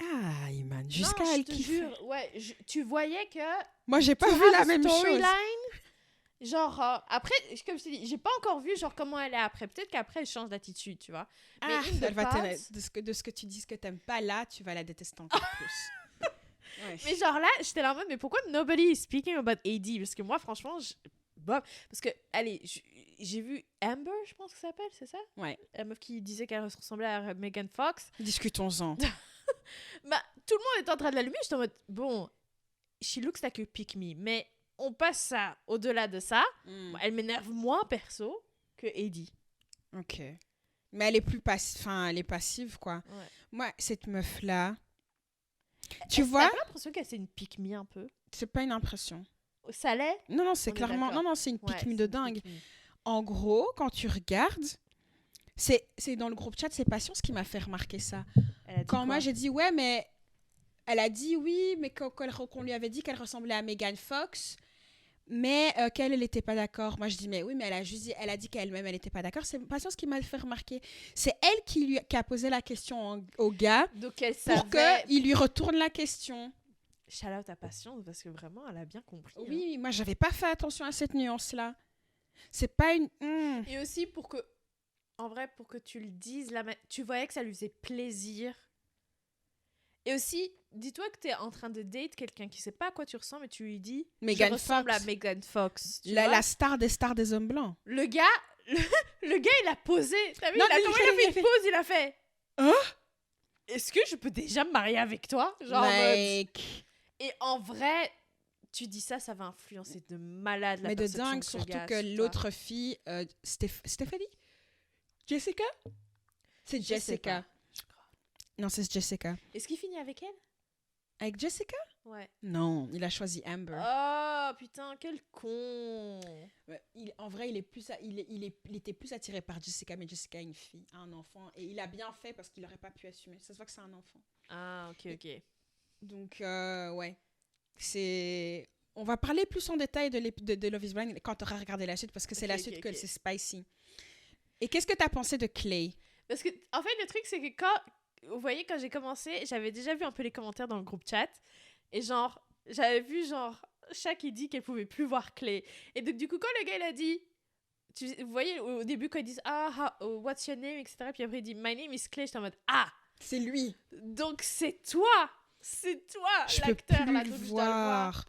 Ah, Iman, jusqu'à elle kiffait. Ouais, tu voyais que... Moi, j'ai pas vu la même chose. Genre, après, comme je t'ai dit, j'ai pas encore vu genre comment elle est après. Peut-être qu'après, elle change d'attitude, tu vois. Mais elle va de ce que tu dis que t'aimes pas là, tu vas la détester encore plus. Ouais. Mais genre là, j'étais là en mode, mais pourquoi nobody is speaking about AD? Parce que moi, franchement, parce que, allez, j'ai vu Amber, je pense que ça s'appelle, c'est ça? Ouais. La meuf qui disait qu'elle ressemblait à Megan Fox. Discutons-en. Bah, tout le monde est en train de l'allumer. J'étais en mode, bon, she looks like a pick me, mais on passe ça au-delà de ça. Elle m'énerve moins perso que Heidi. Ok. Mais elle est plus elle est passive, quoi. Ouais. Moi, cette meuf-là, tu vois... T'as pas l'impression qu'elle c'est une pick-me un peu? C'est pas une impression. Ça l'est? Non, c'est clairement... Non, c'est une pick-me de dingue. En gros, quand tu regardes, c'est dans le groupe chat, c'est Patience qui m'a fait remarquer ça. Quand moi, j'ai dit, ouais, mais... Elle a dit oui, mais qu'on lui avait dit qu'elle ressemblait à Megan Fox... mais qu'elle n'était pas d'accord. Moi, je dis, mais oui, mais elle a dit qu'elle-même, elle n'était pas d'accord. C'est Patience qui m'a fait remarquer. C'est elle qui a posé la question au gars. Donc, elle pour qu'il lui retourne la question. Shout out à Patience, parce que vraiment, elle a bien compris. Oui, moi, j'avais pas fait attention à cette nuance-là. C'est pas une... Et aussi, pour que tu le dises, tu voyais que ça lui faisait plaisir. Et aussi, dis-toi que t'es en train de date quelqu'un qui sait pas à quoi tu ressembles et tu lui dis Megan je ressemble à Megan Fox. La star des stars des hommes blancs. Le gars, il a posé. T'as vu, il a fait une pause, il a fait. Hein? Est-ce que je peux déjà me marier avec toi? Genre, et en vrai, tu dis ça va influencer de malade la perception. Mais de dingue, surtout que l'autre fille, Stéphanie? Jessica? C'est Jessica. Non, c'est Jessica. Est-ce qu'il finit avec elle? Avec Jessica? Ouais. Non, il a choisi Amber. Oh, putain, quel con. Ouais, en vrai, il était plus attiré par Jessica, mais Jessica a une fille, un enfant. Et il a bien fait parce qu'il n'aurait pas pu assumer. Ça se voit que c'est un enfant. Ah, ok. Donc, ouais. On va parler plus en détail de Love is Blind quand tu auras regardé la suite, parce que c'est la suite que c'est spicy. Et qu'est-ce que tu as pensé de Clay? Parce que, en fait, le truc, c'est que vous voyez, quand j'ai commencé, j'avais déjà vu un peu les commentaires dans le groupe chat. Et genre, j'avais vu, Shaq, il dit qu'elle pouvait plus voir Clay. Et donc, du coup, quand le gars, il a dit Vous voyez, au début, quand ils disent what's your name, etc. Puis après, il dit my name is Clay. J'étais en mode c'est lui. Donc c'est toi. C'est toi, l'acteur. Là, je peux plus le voir.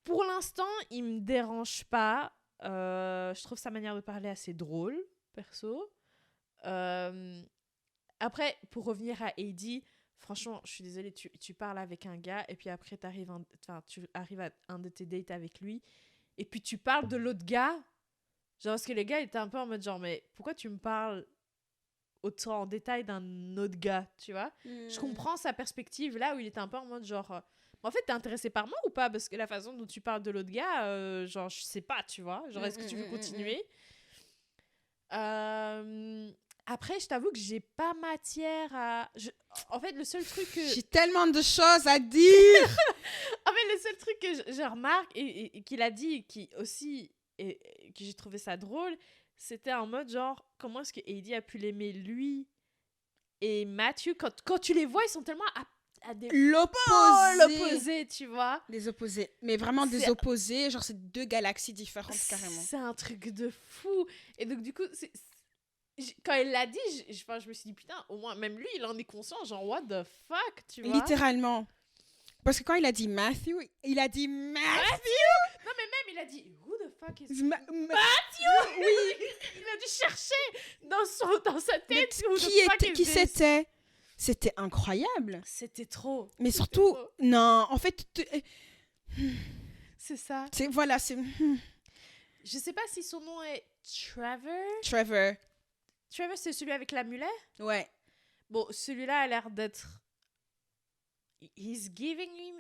Pour l'instant, il me dérange pas. Je trouve sa manière de parler assez drôle, perso. Après, pour revenir à Heidi, franchement, je suis désolée, tu parles avec un gars et puis après, tu arrives à un de tes dates avec lui et puis tu parles de l'autre gars. Genre, parce que le gars était un peu en mode genre, mais pourquoi tu me parles autant en détail d'un autre gars, tu vois? Je comprends sa perspective là où il était un peu en mode genre... en fait, t'es intéressé par moi ou pas? Parce que la façon dont tu parles de l'autre gars, genre, je sais pas, tu vois? Genre, est-ce que tu veux continuer? Après, je t'avoue que j'ai pas matière à... En fait, le seul truc que... J'ai tellement de choses à dire. En fait, le seul truc que je remarque et qu'il a dit, qui aussi, et que j'ai trouvé ça drôle, c'était en mode genre, comment est-ce que Heidi a pu l'aimer lui et Matthew, quand tu les vois, ils sont tellement à des l'opposé, tu vois. Des opposés. Mais vraiment des opposés, genre c'est 2 galaxies différentes carrément. C'est un truc de fou. Et donc du coup, quand elle l'a dit, je me suis dit, putain, au moins, même lui, il en est conscient, genre, what the fuck, tu vois. Littéralement. Parce que quand il a dit Matthew, il a dit Matthew. Non, mais même, il a dit, who the fuck is Matthew? Oui. Il a dû chercher dans sa tête. Qui c'était? C'était incroyable. C'était trop. Mais surtout, trop. Non, en fait... C'est ça. Voilà, c'est... Je sais pas si son nom est Trevor. Trevor, c'est celui avec l'amulet? Ouais. Bon, celui-là a l'air d'être... He's giving him...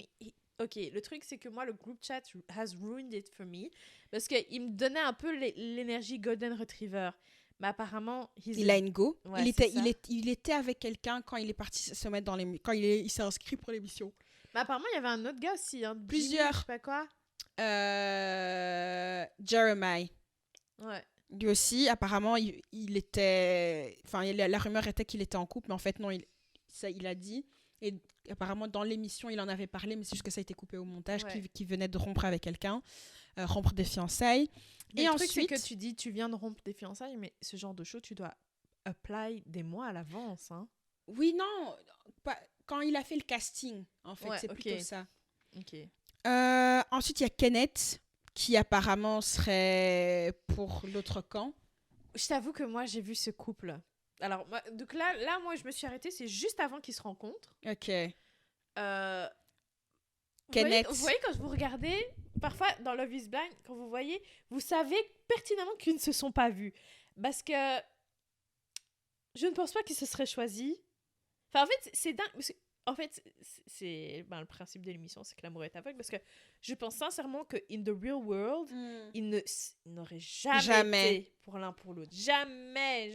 Ok, le truc, c'est que moi, le group chat has ruined it for me. Parce qu'il me donnait un peu l'énergie Golden Retriever. Mais apparemment... Il a une go. Ouais, il était avec quelqu'un quand il est parti se mettre dans les... Quand il s'est inscrit pour l'émission. Mais apparemment, il y avait un autre gars aussi. Plusieurs. Je sais pas quoi. Jeremiah. Ouais. Lui aussi, apparemment, il était... Enfin, la rumeur était qu'il était en couple, mais en fait, non, il a dit. Et apparemment, dans l'émission, il en avait parlé, mais c'est juste que ça a été coupé au montage, qu'il venait de rompre avec quelqu'un, rompre des fiançailles. Et le truc, c'est que tu dis, tu viens de rompre des fiançailles, mais ce genre de show, tu dois apply des mois à l'avance. Hein. Oui, non, quand il a fait le casting, en fait, c'est plutôt ça. Ok. Ensuite, il y a Kenneth, qui apparemment serait pour l'autre camp. Je t'avoue que moi, j'ai vu ce couple. Alors, donc là, moi, je me suis arrêtée, c'est juste avant qu'ils se rencontrent. Ok. Kenneth. Vous voyez, quand vous regardez, parfois, dans Love is Blind, quand vous voyez, vous savez pertinemment qu'ils ne se sont pas vus. Parce que je ne pense pas qu'ils se seraient choisis. Enfin, en fait, c'est dingue. Parce que, en fait, c'est le principe de l'émission, c'est que l'amour est aveugle. Parce que je pense sincèrement que in the real world, ils n'auraient jamais été pour l'un pour l'autre. Jamais.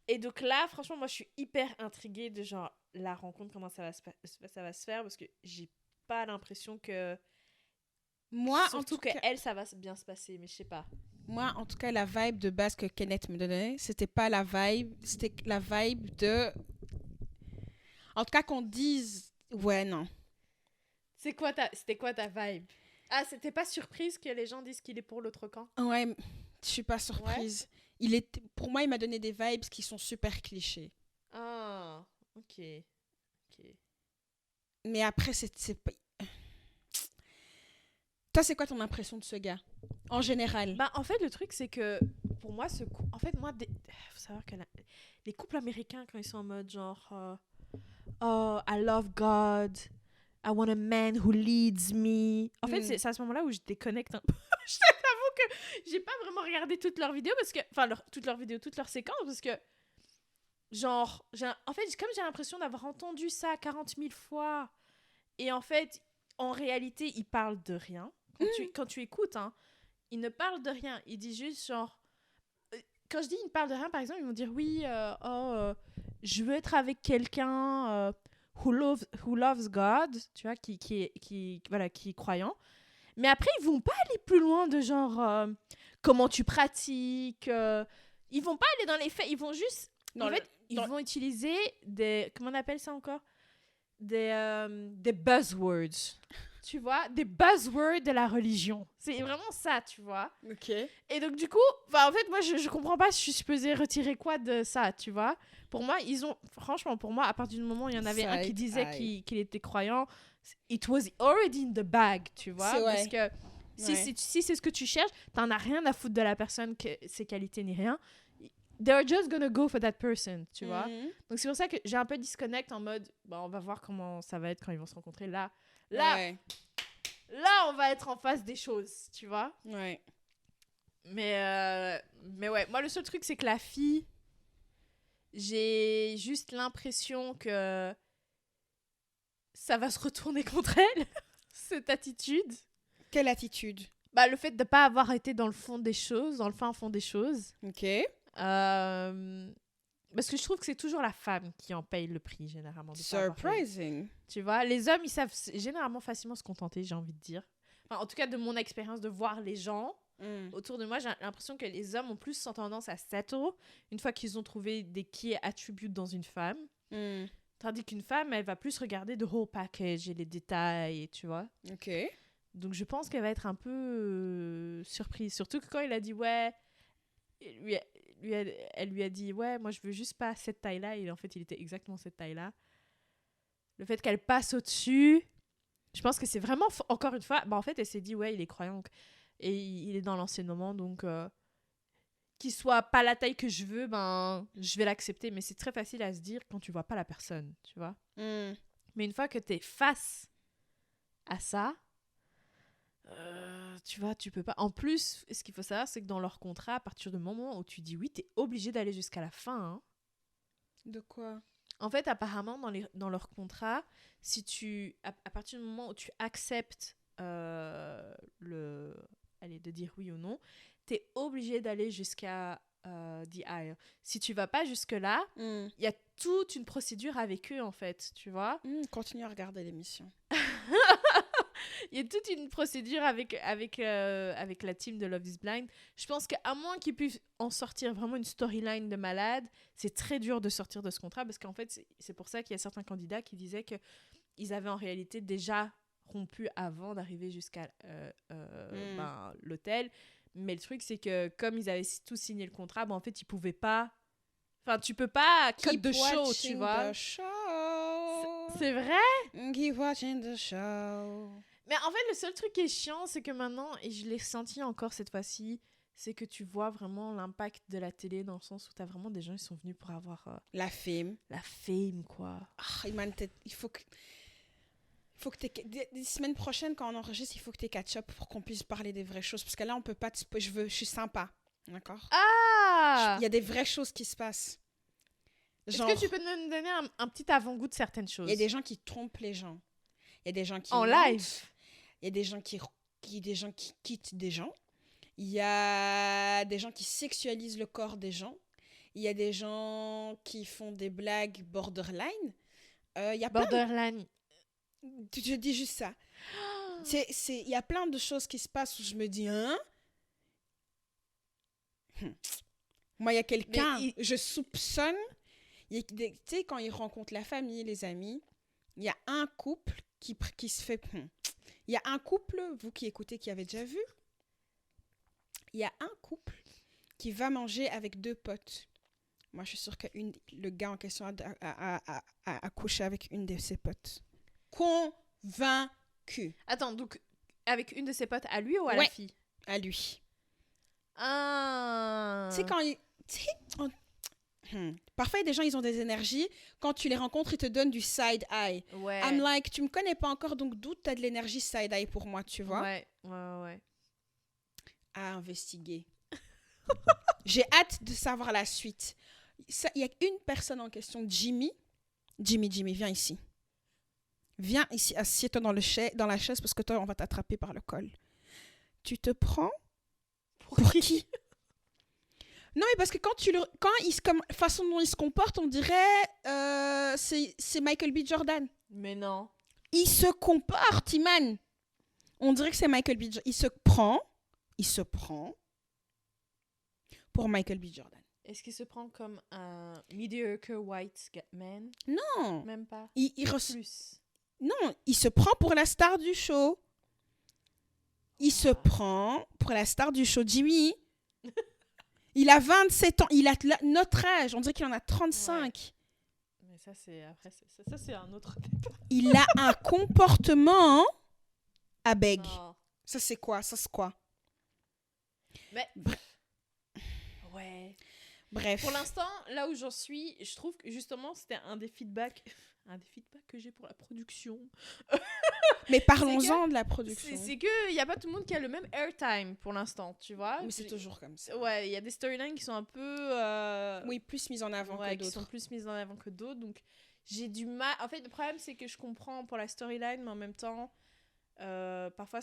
Et donc là, franchement, moi, je suis hyper intriguée de genre la rencontre, comment ça va se faire. Parce que j'ai pas l'impression que... Moi, surtout en tout que cas... elle, ça va bien se passer, mais je sais pas. Moi, en tout cas, la vibe de base que Kenneth me donnait, c'était pas la vibe, c'était la vibe de... En tout cas, qu'on dise... Ouais, non. C'était quoi ta vibe? Ah, c'était pas surprise que les gens disent qu'il est pour l'autre camp? Ouais, je suis pas surprise. Ouais. Pour moi, il m'a donné des vibes qui sont super clichés. Ah, ok. Mais après, c'est pas... Toi, c'est quoi ton impression de ce gars, en général? Bah, en fait, le truc, c'est que pour moi, en fait, moi, faut savoir que les couples américains, quand ils sont en mode genre... Oh, I love God. I want a man who leads me. En fait, c'est à ce moment-là où je déconnecte un peu. Je t'avoue que j'ai pas vraiment regardé toutes leurs vidéos parce que... Enfin, toutes leurs séquences parce que... Genre, en fait, comme j'ai l'impression d'avoir entendu ça 40 000 fois. Et en fait, en réalité, ils parlent de rien. Quand tu écoutes, hein, ils ne parlent de rien. Ils disent juste genre... Quand je dis ils ne parlent de rien, par exemple, ils vont dire oui, je veux être avec quelqu'un who loves God, tu vois, qui est croyant. Mais après, ils vont pas aller plus loin de genre comment tu pratiques. Ils vont pas aller dans les faits. Ils vont juste... ils vont utiliser des... Comment on appelle ça encore? Des buzzwords. tu vois, des buzzwords de la religion. C'est vraiment ça, tu vois. Ok. Et donc, du coup, en fait, moi, je comprends pas si je suis supposée retirer quoi de ça, tu vois. Pour moi, franchement, pour moi, à partir du moment où il y en avait un qui disait qu'il était croyant, it was already in the bag, tu vois. Parce que si c'est ce que tu cherches, t'en as rien à foutre de la personne, ses qualités ni rien. They're just gonna go for that person, tu vois. Donc, c'est pour ça que j'ai un peu disconnect en mode, on va voir comment ça va être quand ils vont se rencontrer. Là, on va être en face des choses, tu vois. Ouais. Mais ouais, moi, le seul truc, c'est que la fille, j'ai juste l'impression que ça va se retourner contre elle, cette attitude. Quelle attitude? Le fait de ne pas avoir été dans le fond des choses, dans le fin fond des choses. Ok. Parce que je trouve que c'est toujours la femme qui en paye le prix, généralement. Surprising. Tu vois, les hommes, ils savent généralement facilement se contenter, j'ai envie de dire. Enfin, en tout cas, de mon expérience de voir les gens autour de moi, j'ai l'impression que les hommes ont plus tendance à settle une fois qu'ils ont trouvé des key attributes dans une femme. Tandis qu'une femme, elle va plus regarder the whole package et les détails, tu vois. Ok. Donc, je pense qu'elle va être un peu surprise. Surtout que quand il a dit, ouais, elle lui a dit, ouais, moi, je veux juste pas cette taille-là. Et en fait, il était exactement cette taille-là. Le fait qu'elle passe au-dessus, je pense que c'est vraiment, encore une fois, en fait, elle s'est dit, ouais, il est croyant. Et il est dans l'enseignement, donc qu'il soit pas la taille que je veux, je vais l'accepter. Mais c'est très facile à se dire quand tu vois pas la personne, tu vois. Mais une fois que t'es face à ça, tu vois, tu peux pas. En plus, ce qu'il faut savoir, c'est que dans leur contrat, à partir du moment où tu dis oui, t'es obligé d'aller jusqu'à la fin. Hein. De quoi? En fait, apparemment, dans leur contrat, à partir du moment où tu acceptes de dire oui ou non, t'es obligé d'aller jusqu'à the aisle. Si tu vas pas jusque-là, il y a toute une procédure avec eux, en fait, tu vois. Continue à regarder l'émission. Il y a toute une procédure avec la team de Love is Blind. Je pense qu'à moins qu'ils puissent en sortir vraiment une storyline de malade, c'est très dur de sortir de ce contrat parce qu'en fait, c'est pour ça qu'il y a certains candidats qui disaient qu'ils avaient en réalité déjà rompu avant d'arriver jusqu'à l'hôtel. Mais le truc, c'est que comme ils avaient tous signé le contrat, en fait, ils pouvaient pas... Enfin, tu peux pas cut the show, tu vois. C'est vrai? Keep watching the show. Mais en fait, le seul truc qui est chiant, c'est que maintenant, et je l'ai senti encore cette fois-ci, c'est que tu vois vraiment l'impact de la télé dans le sens où t'as vraiment des gens qui sont venus pour avoir... la fame. La fame, quoi. Il faut que des semaines prochaines, quand on enregistre, il faut que tu catch-up pour qu'on puisse parler des vraies choses. Parce que là, on peut pas... je suis sympa. D'accord? Ah! Il y a des vraies choses qui se passent. Genre, est-ce que tu peux nous donner un petit avant-goût de certaines choses? Il y a des gens qui trompent les gens. Il y a des gens qui... En live? Il y a des gens qui quittent des gens. Il y a des gens qui sexualisent le corps des gens. Il y a des gens qui font des blagues borderline. Il y a borderline. Je dis juste ça. Il y a plein de choses qui se passent où je me dis, hein? Moi, il y a quelqu'un, je soupçonne. Tu sais, quand ils rencontrent la famille, les amis, il y a un couple qui se fait... Il y a un couple, vous qui écoutez, qui avez déjà vu, il y a un couple qui va manger avec 2 potes. Moi, je suis sûre que le gars en question a couché avec une de ses potes. Convaincu. Attends, donc, avec une de ses potes, à lui ou à la fille? À lui. Ah. Tu sais, quand il... Parfois, des gens, ils ont des énergies. Quand tu les rencontres, ils te donnent du side-eye. Ouais. I'm like, tu me connais pas encore, donc d'où t'as de l'énergie side-eye pour moi, tu vois? Ouais. À investiguer. J'ai hâte de savoir la suite. Il y a une personne en question, Jimmy. Jimmy, viens ici. Viens ici, assieds-toi dans la chaise parce que toi, on va t'attraper par le col. Tu te prends pour qui? Non, mais parce que façon dont il se comporte, on dirait c'est Michael B. Jordan. Mais non. Il se comporte, Iman. On dirait que c'est Michael B. Jordan. Il se prend pour Michael B. Jordan. Est-ce qu'il se prend comme un mediocre white man? Non. Même pas. Il plus. Non, il se prend pour la star du show. Il se prend pour la star du show. Jimmy, il a 27 ans. Il a notre âge. On dirait qu'il en a 35. Ouais. Mais ça, c'est un autre débat. Il a un comportement à beg. Non. Ça, c'est quoi? Mais... Ouais. Bref. Pour l'instant, là où j'en suis, je trouve que justement, c'était un des feedbacks que j'ai pour la production. Mais parlons-en de la production. C'est qu'il n'y a pas tout le monde qui a le même airtime pour l'instant, tu vois. Mais c'est toujours comme ça. Ouais, il y a des storylines qui sont un peu... Oui, plus mises en avant que d'autres. Qui sont plus mises en avant que d'autres. Donc, j'ai du mal... En fait, le problème, c'est que je comprends pour la storyline, mais en même temps, parfois,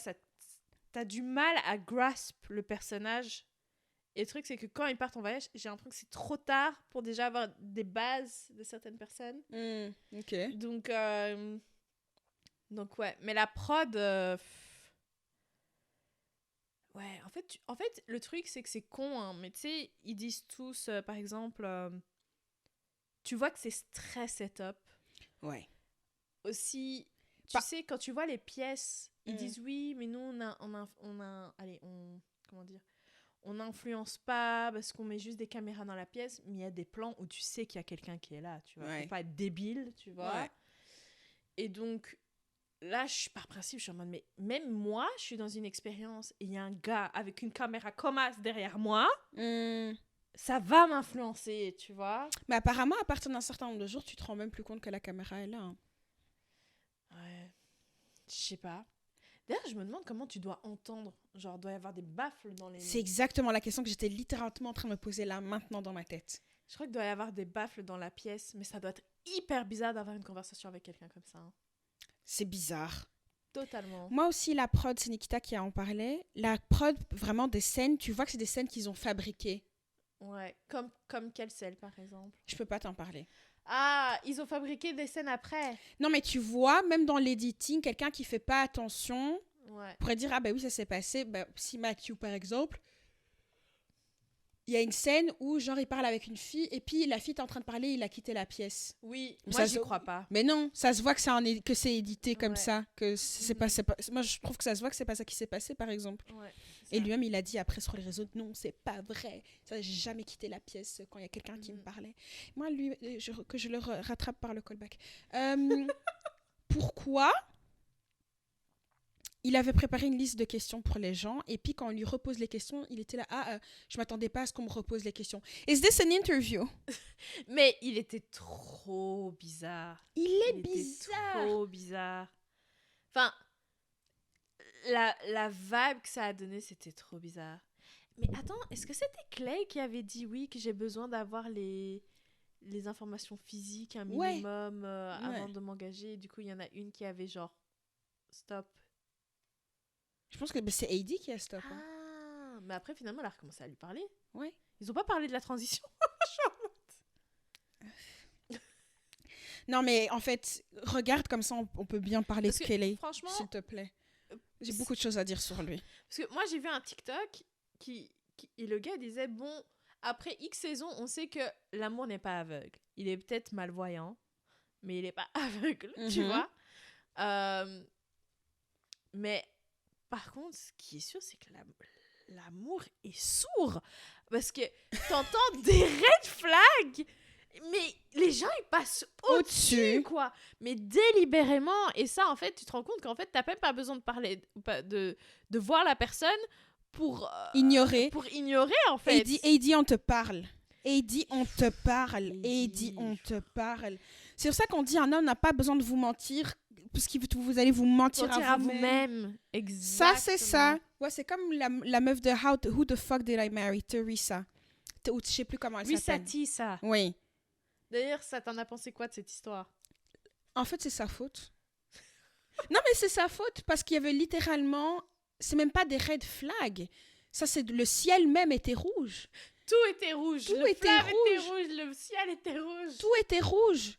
t'as du mal à grasp le personnage. Et le truc, c'est que quand ils partent en voyage, j'ai l'impression que c'est trop tard pour déjà avoir des bases de certaines personnes. Ok. Donc ouais. Mais la prod... Ouais, en fait, le truc, c'est que c'est con, hein, mais tu sais, ils disent tous, par exemple, tu vois que c'est très setup. Ouais. Aussi, tu sais, quand tu vois les pièces, ils disent oui, mais nous, comment dire, on n'influence pas parce qu'on met juste des caméras dans la pièce, mais il y a des plans où tu sais qu'il y a quelqu'un qui est là, tu vois. Faut pas être débile, tu vois. Ouais. Et donc, là, par principe, je suis en mode, mais même moi, je suis dans une expérience et il y a un gars avec une caméra comme as derrière moi, ça va m'influencer, tu vois. Mais apparemment, à partir d'un certain nombre de jours, tu te rends même plus compte que la caméra est là. Hein. Ouais. Je sais pas. D'ailleurs, je me demande comment tu dois entendre. Genre, doit y avoir des baffles dans les... C'est exactement la question que j'étais littéralement en train de me poser là, maintenant, dans ma tête. Je crois qu'il doit y avoir des baffles dans la pièce, mais ça doit être hyper bizarre d'avoir une conversation avec quelqu'un comme ça. Hein. C'est bizarre. Totalement. Moi aussi, la prod, c'est Nikita qui en parlait. La prod, vraiment, des scènes, tu vois que c'est des scènes qu'ils ont fabriquées. Ouais, comme quelle scène, par exemple? Je peux pas t'en parler. Ah, ils ont fabriqué des scènes après. Non, mais tu vois, même dans l'editing, quelqu'un qui fait pas attention pourrait dire, ah ben oui, ça s'est passé. Ben, si Matthew, par exemple, il y a une scène où, genre, il parle avec une fille, et puis la fille est en train de parler, il a quitté la pièce. Oui, moi, j'y crois pas. Mais non, ça se voit que c'est édité comme ça, que c'est pas... Moi, je trouve que ça se voit que c'est pas ça qui s'est passé, par exemple. Ouais, et lui-même, il a dit après sur les réseaux, non, c'est pas vrai. Ça, j'ai jamais quitté la pièce quand il y a quelqu'un qui me parlait. Moi, lui, que je le rattrape par le callback. Pourquoi il avait préparé une liste de questions pour les gens, et puis quand on lui repose les questions, il était là, je m'attendais pas à ce qu'on me repose les questions. Is this an interview? Mais il était trop bizarre. Il est bizarre. Trop bizarre. Enfin, la vibe que ça a donné, c'était trop bizarre. Mais attends, est-ce que c'était Clay qui avait dit oui, que j'ai besoin d'avoir les informations physiques, un minimum, avant de m'engager? Du coup, il y en a une qui avait genre, stop. Je pense que c'est Heidi qui a stop. Ah, mais après, finalement, elle a recommencé à lui parler. Ouais. Ils ont pas parlé de la transition. Non, mais en fait, regarde comme ça, on peut bien parler de Kelly. Franchement, s'il te plaît. J'ai beaucoup de choses à dire sur lui. Parce que moi, j'ai vu un TikTok et le gars disait, bon, après X saisons, on sait que l'amour n'est pas aveugle. Il est peut-être malvoyant, mais il n'est pas aveugle, tu vois. Mais par contre, ce qui est sûr, c'est que l'amour est sourd. Parce que t'entends des red flags, mais les gens, ils passent au-dessus, quoi. Mais délibérément. Et ça, en fait, tu te rends compte qu'en fait, t'as même pas besoin de parler, de voir la personne pour ignorer, en fait. Heidi, on te parle. Heidi, on te parle. Heidi, on te parle. C'est pour ça qu'on dit un homme n'a pas besoin de vous mentir, parce que vous allez vous mentir à vous-même. Exactement. Ça, c'est ça. Ouais, c'est comme la meuf de Who the Fuck Did I Marry, Teresa. Ou je sais plus comment elle s'appelle. Tisa. Oui. D'ailleurs, ça t'en a pensé quoi de cette histoire? En fait, c'est sa faute. Non, mais c'est sa faute parce qu'il y avait littéralement... C'est même pas des red flags. Ça, c'est... Le ciel même était rouge. Tout était rouge. Le fleuve était rouge. Le ciel était rouge. Tout était rouge.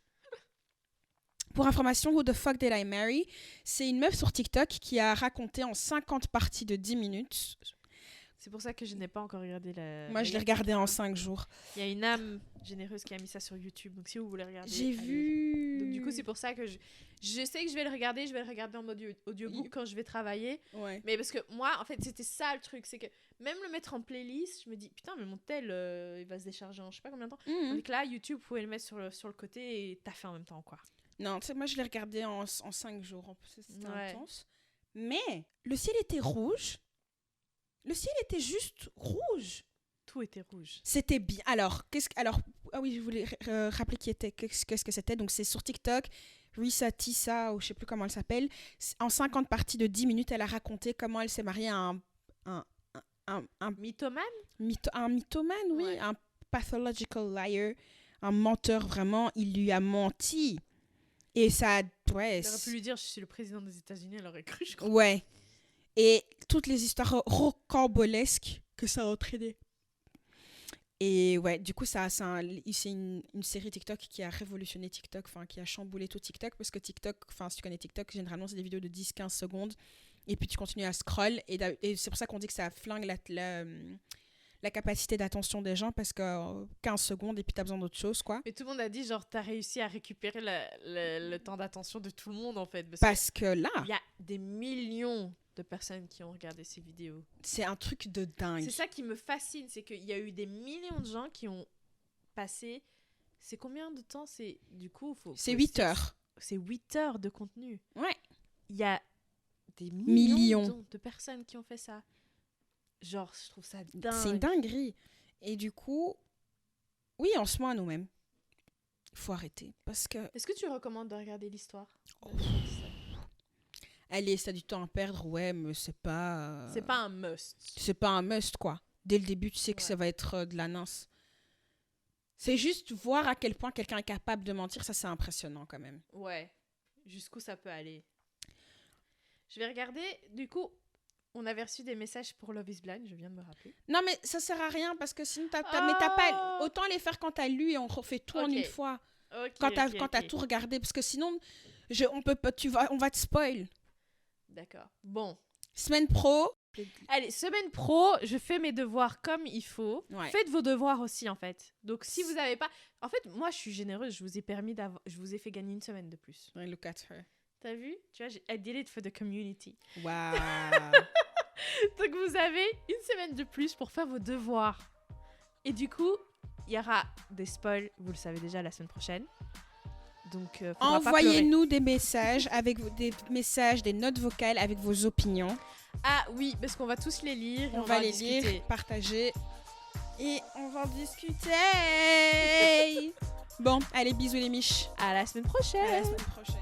Pour information, Who the Fuck Did I Marry? C'est une meuf sur TikTok qui a raconté en 50 parties de 10 minutes C'est pour ça que je n'ai pas encore regardé la... Moi, je l'ai regardé en 5 jours. Il y a une âme généreuse qui a mis ça sur YouTube. Donc, si vous voulez regarder... J'ai vu. Donc, du coup, c'est pour ça que je sais que je vais le regarder. Je vais le regarder en mode audiobook quand je vais travailler. Ouais. Mais parce que moi, en fait, c'était ça le truc. C'est que même le mettre en playlist, je me dis, putain, mais mon tel, il va se décharger en je sais pas combien de temps. Donc là, YouTube, vous pouvez le mettre sur le côté et taffer en même temps, quoi. Non, tu sais, moi, je l'ai regardé en 5 jours. En plus, c'était intense. Mais le ciel était rouge. Le ciel était juste rouge. Tout était rouge. C'était bien. Alors, ah oui, je voulais rappeler qu'est-ce que c'était. Donc, c'est sur TikTok. Risa Tissa, ou je sais plus comment elle s'appelle. En 50 parties de 10 minutes, elle a raconté comment elle s'est mariée à un mythomane. Un mythomane, oui. Un pathological liar. Un menteur, vraiment. Il lui a menti. Et ça... Ouais. J'aurais pu lui dire, je suis le président des États-Unis, elle aurait cru, je crois. Ouais. Et toutes les histoires rocambolesques que ça a entraîné. Et ouais, du coup, c'est une série TikTok qui a révolutionné TikTok, enfin, qui a chamboulé tout TikTok, parce que TikTok, enfin, si tu connais TikTok, généralement, c'est des vidéos de 10-15 secondes, et puis tu continues à scroll, et c'est pour ça qu'on dit que ça flingue la capacité d'attention des gens, parce que 15 secondes, et puis t'as besoin d'autre chose, quoi. Mais tout le monde a dit, genre, t'as réussi à récupérer le temps d'attention de tout le monde, en fait. Parce que là... Il y a des millions de personnes qui ont regardé ces vidéos. C'est un truc de dingue. C'est ça qui me fascine, c'est qu'il y a eu des millions de gens qui ont passé... C'est combien de temps? C'est du coup... C'est 8 heures. C'est 8 heures de contenu. Ouais. Il y a des millions de personnes qui ont fait ça. Genre, je trouve ça dingue. C'est une dinguerie. Et du coup, oui, on se ment à nous-mêmes. Il faut arrêter. Parce que... Est-ce que tu recommandes de regarder l'histoire? Allez, si t'as du temps à perdre, ouais, mais c'est pas... C'est pas un must. C'est pas un must, quoi. Dès le début, tu sais que ça va être de la mince. C'est juste voir à quel point quelqu'un est capable de mentir, ça, c'est impressionnant, quand même. Ouais. Jusqu'où ça peut aller. Je vais regarder, du coup... On avait reçu des messages pour Love is Blind, je viens de me rappeler. Non, mais ça sert à rien, parce que sinon, mais t'as pas... Autant les faire quand t'as lu et on refait tout en une fois. Quand t'as tout regardé, parce que sinon, on va te spoil. D'accord. Bon. Semaine pro. Allez, semaine pro, je fais mes devoirs comme il faut. Ouais. Faites vos devoirs aussi, en fait. Donc, si vous n'avez pas... En fait, moi, je suis généreuse. Je vous ai fait gagner une semaine de plus. Ouais, look at her. T'as vu? Tu vois, I did it for the community. Wow. Donc, vous avez une semaine de plus pour faire vos devoirs. Et du coup, il y aura des spoils, vous le savez déjà, la semaine prochaine. Donc, envoyez-nous des messages, des notes vocales avec vos opinions. Ah oui, parce qu'on va tous les lire. On va les lire, partager. Et on va en discuter. Bon, allez, bisous les miches. À la semaine prochaine. À la semaine prochaine.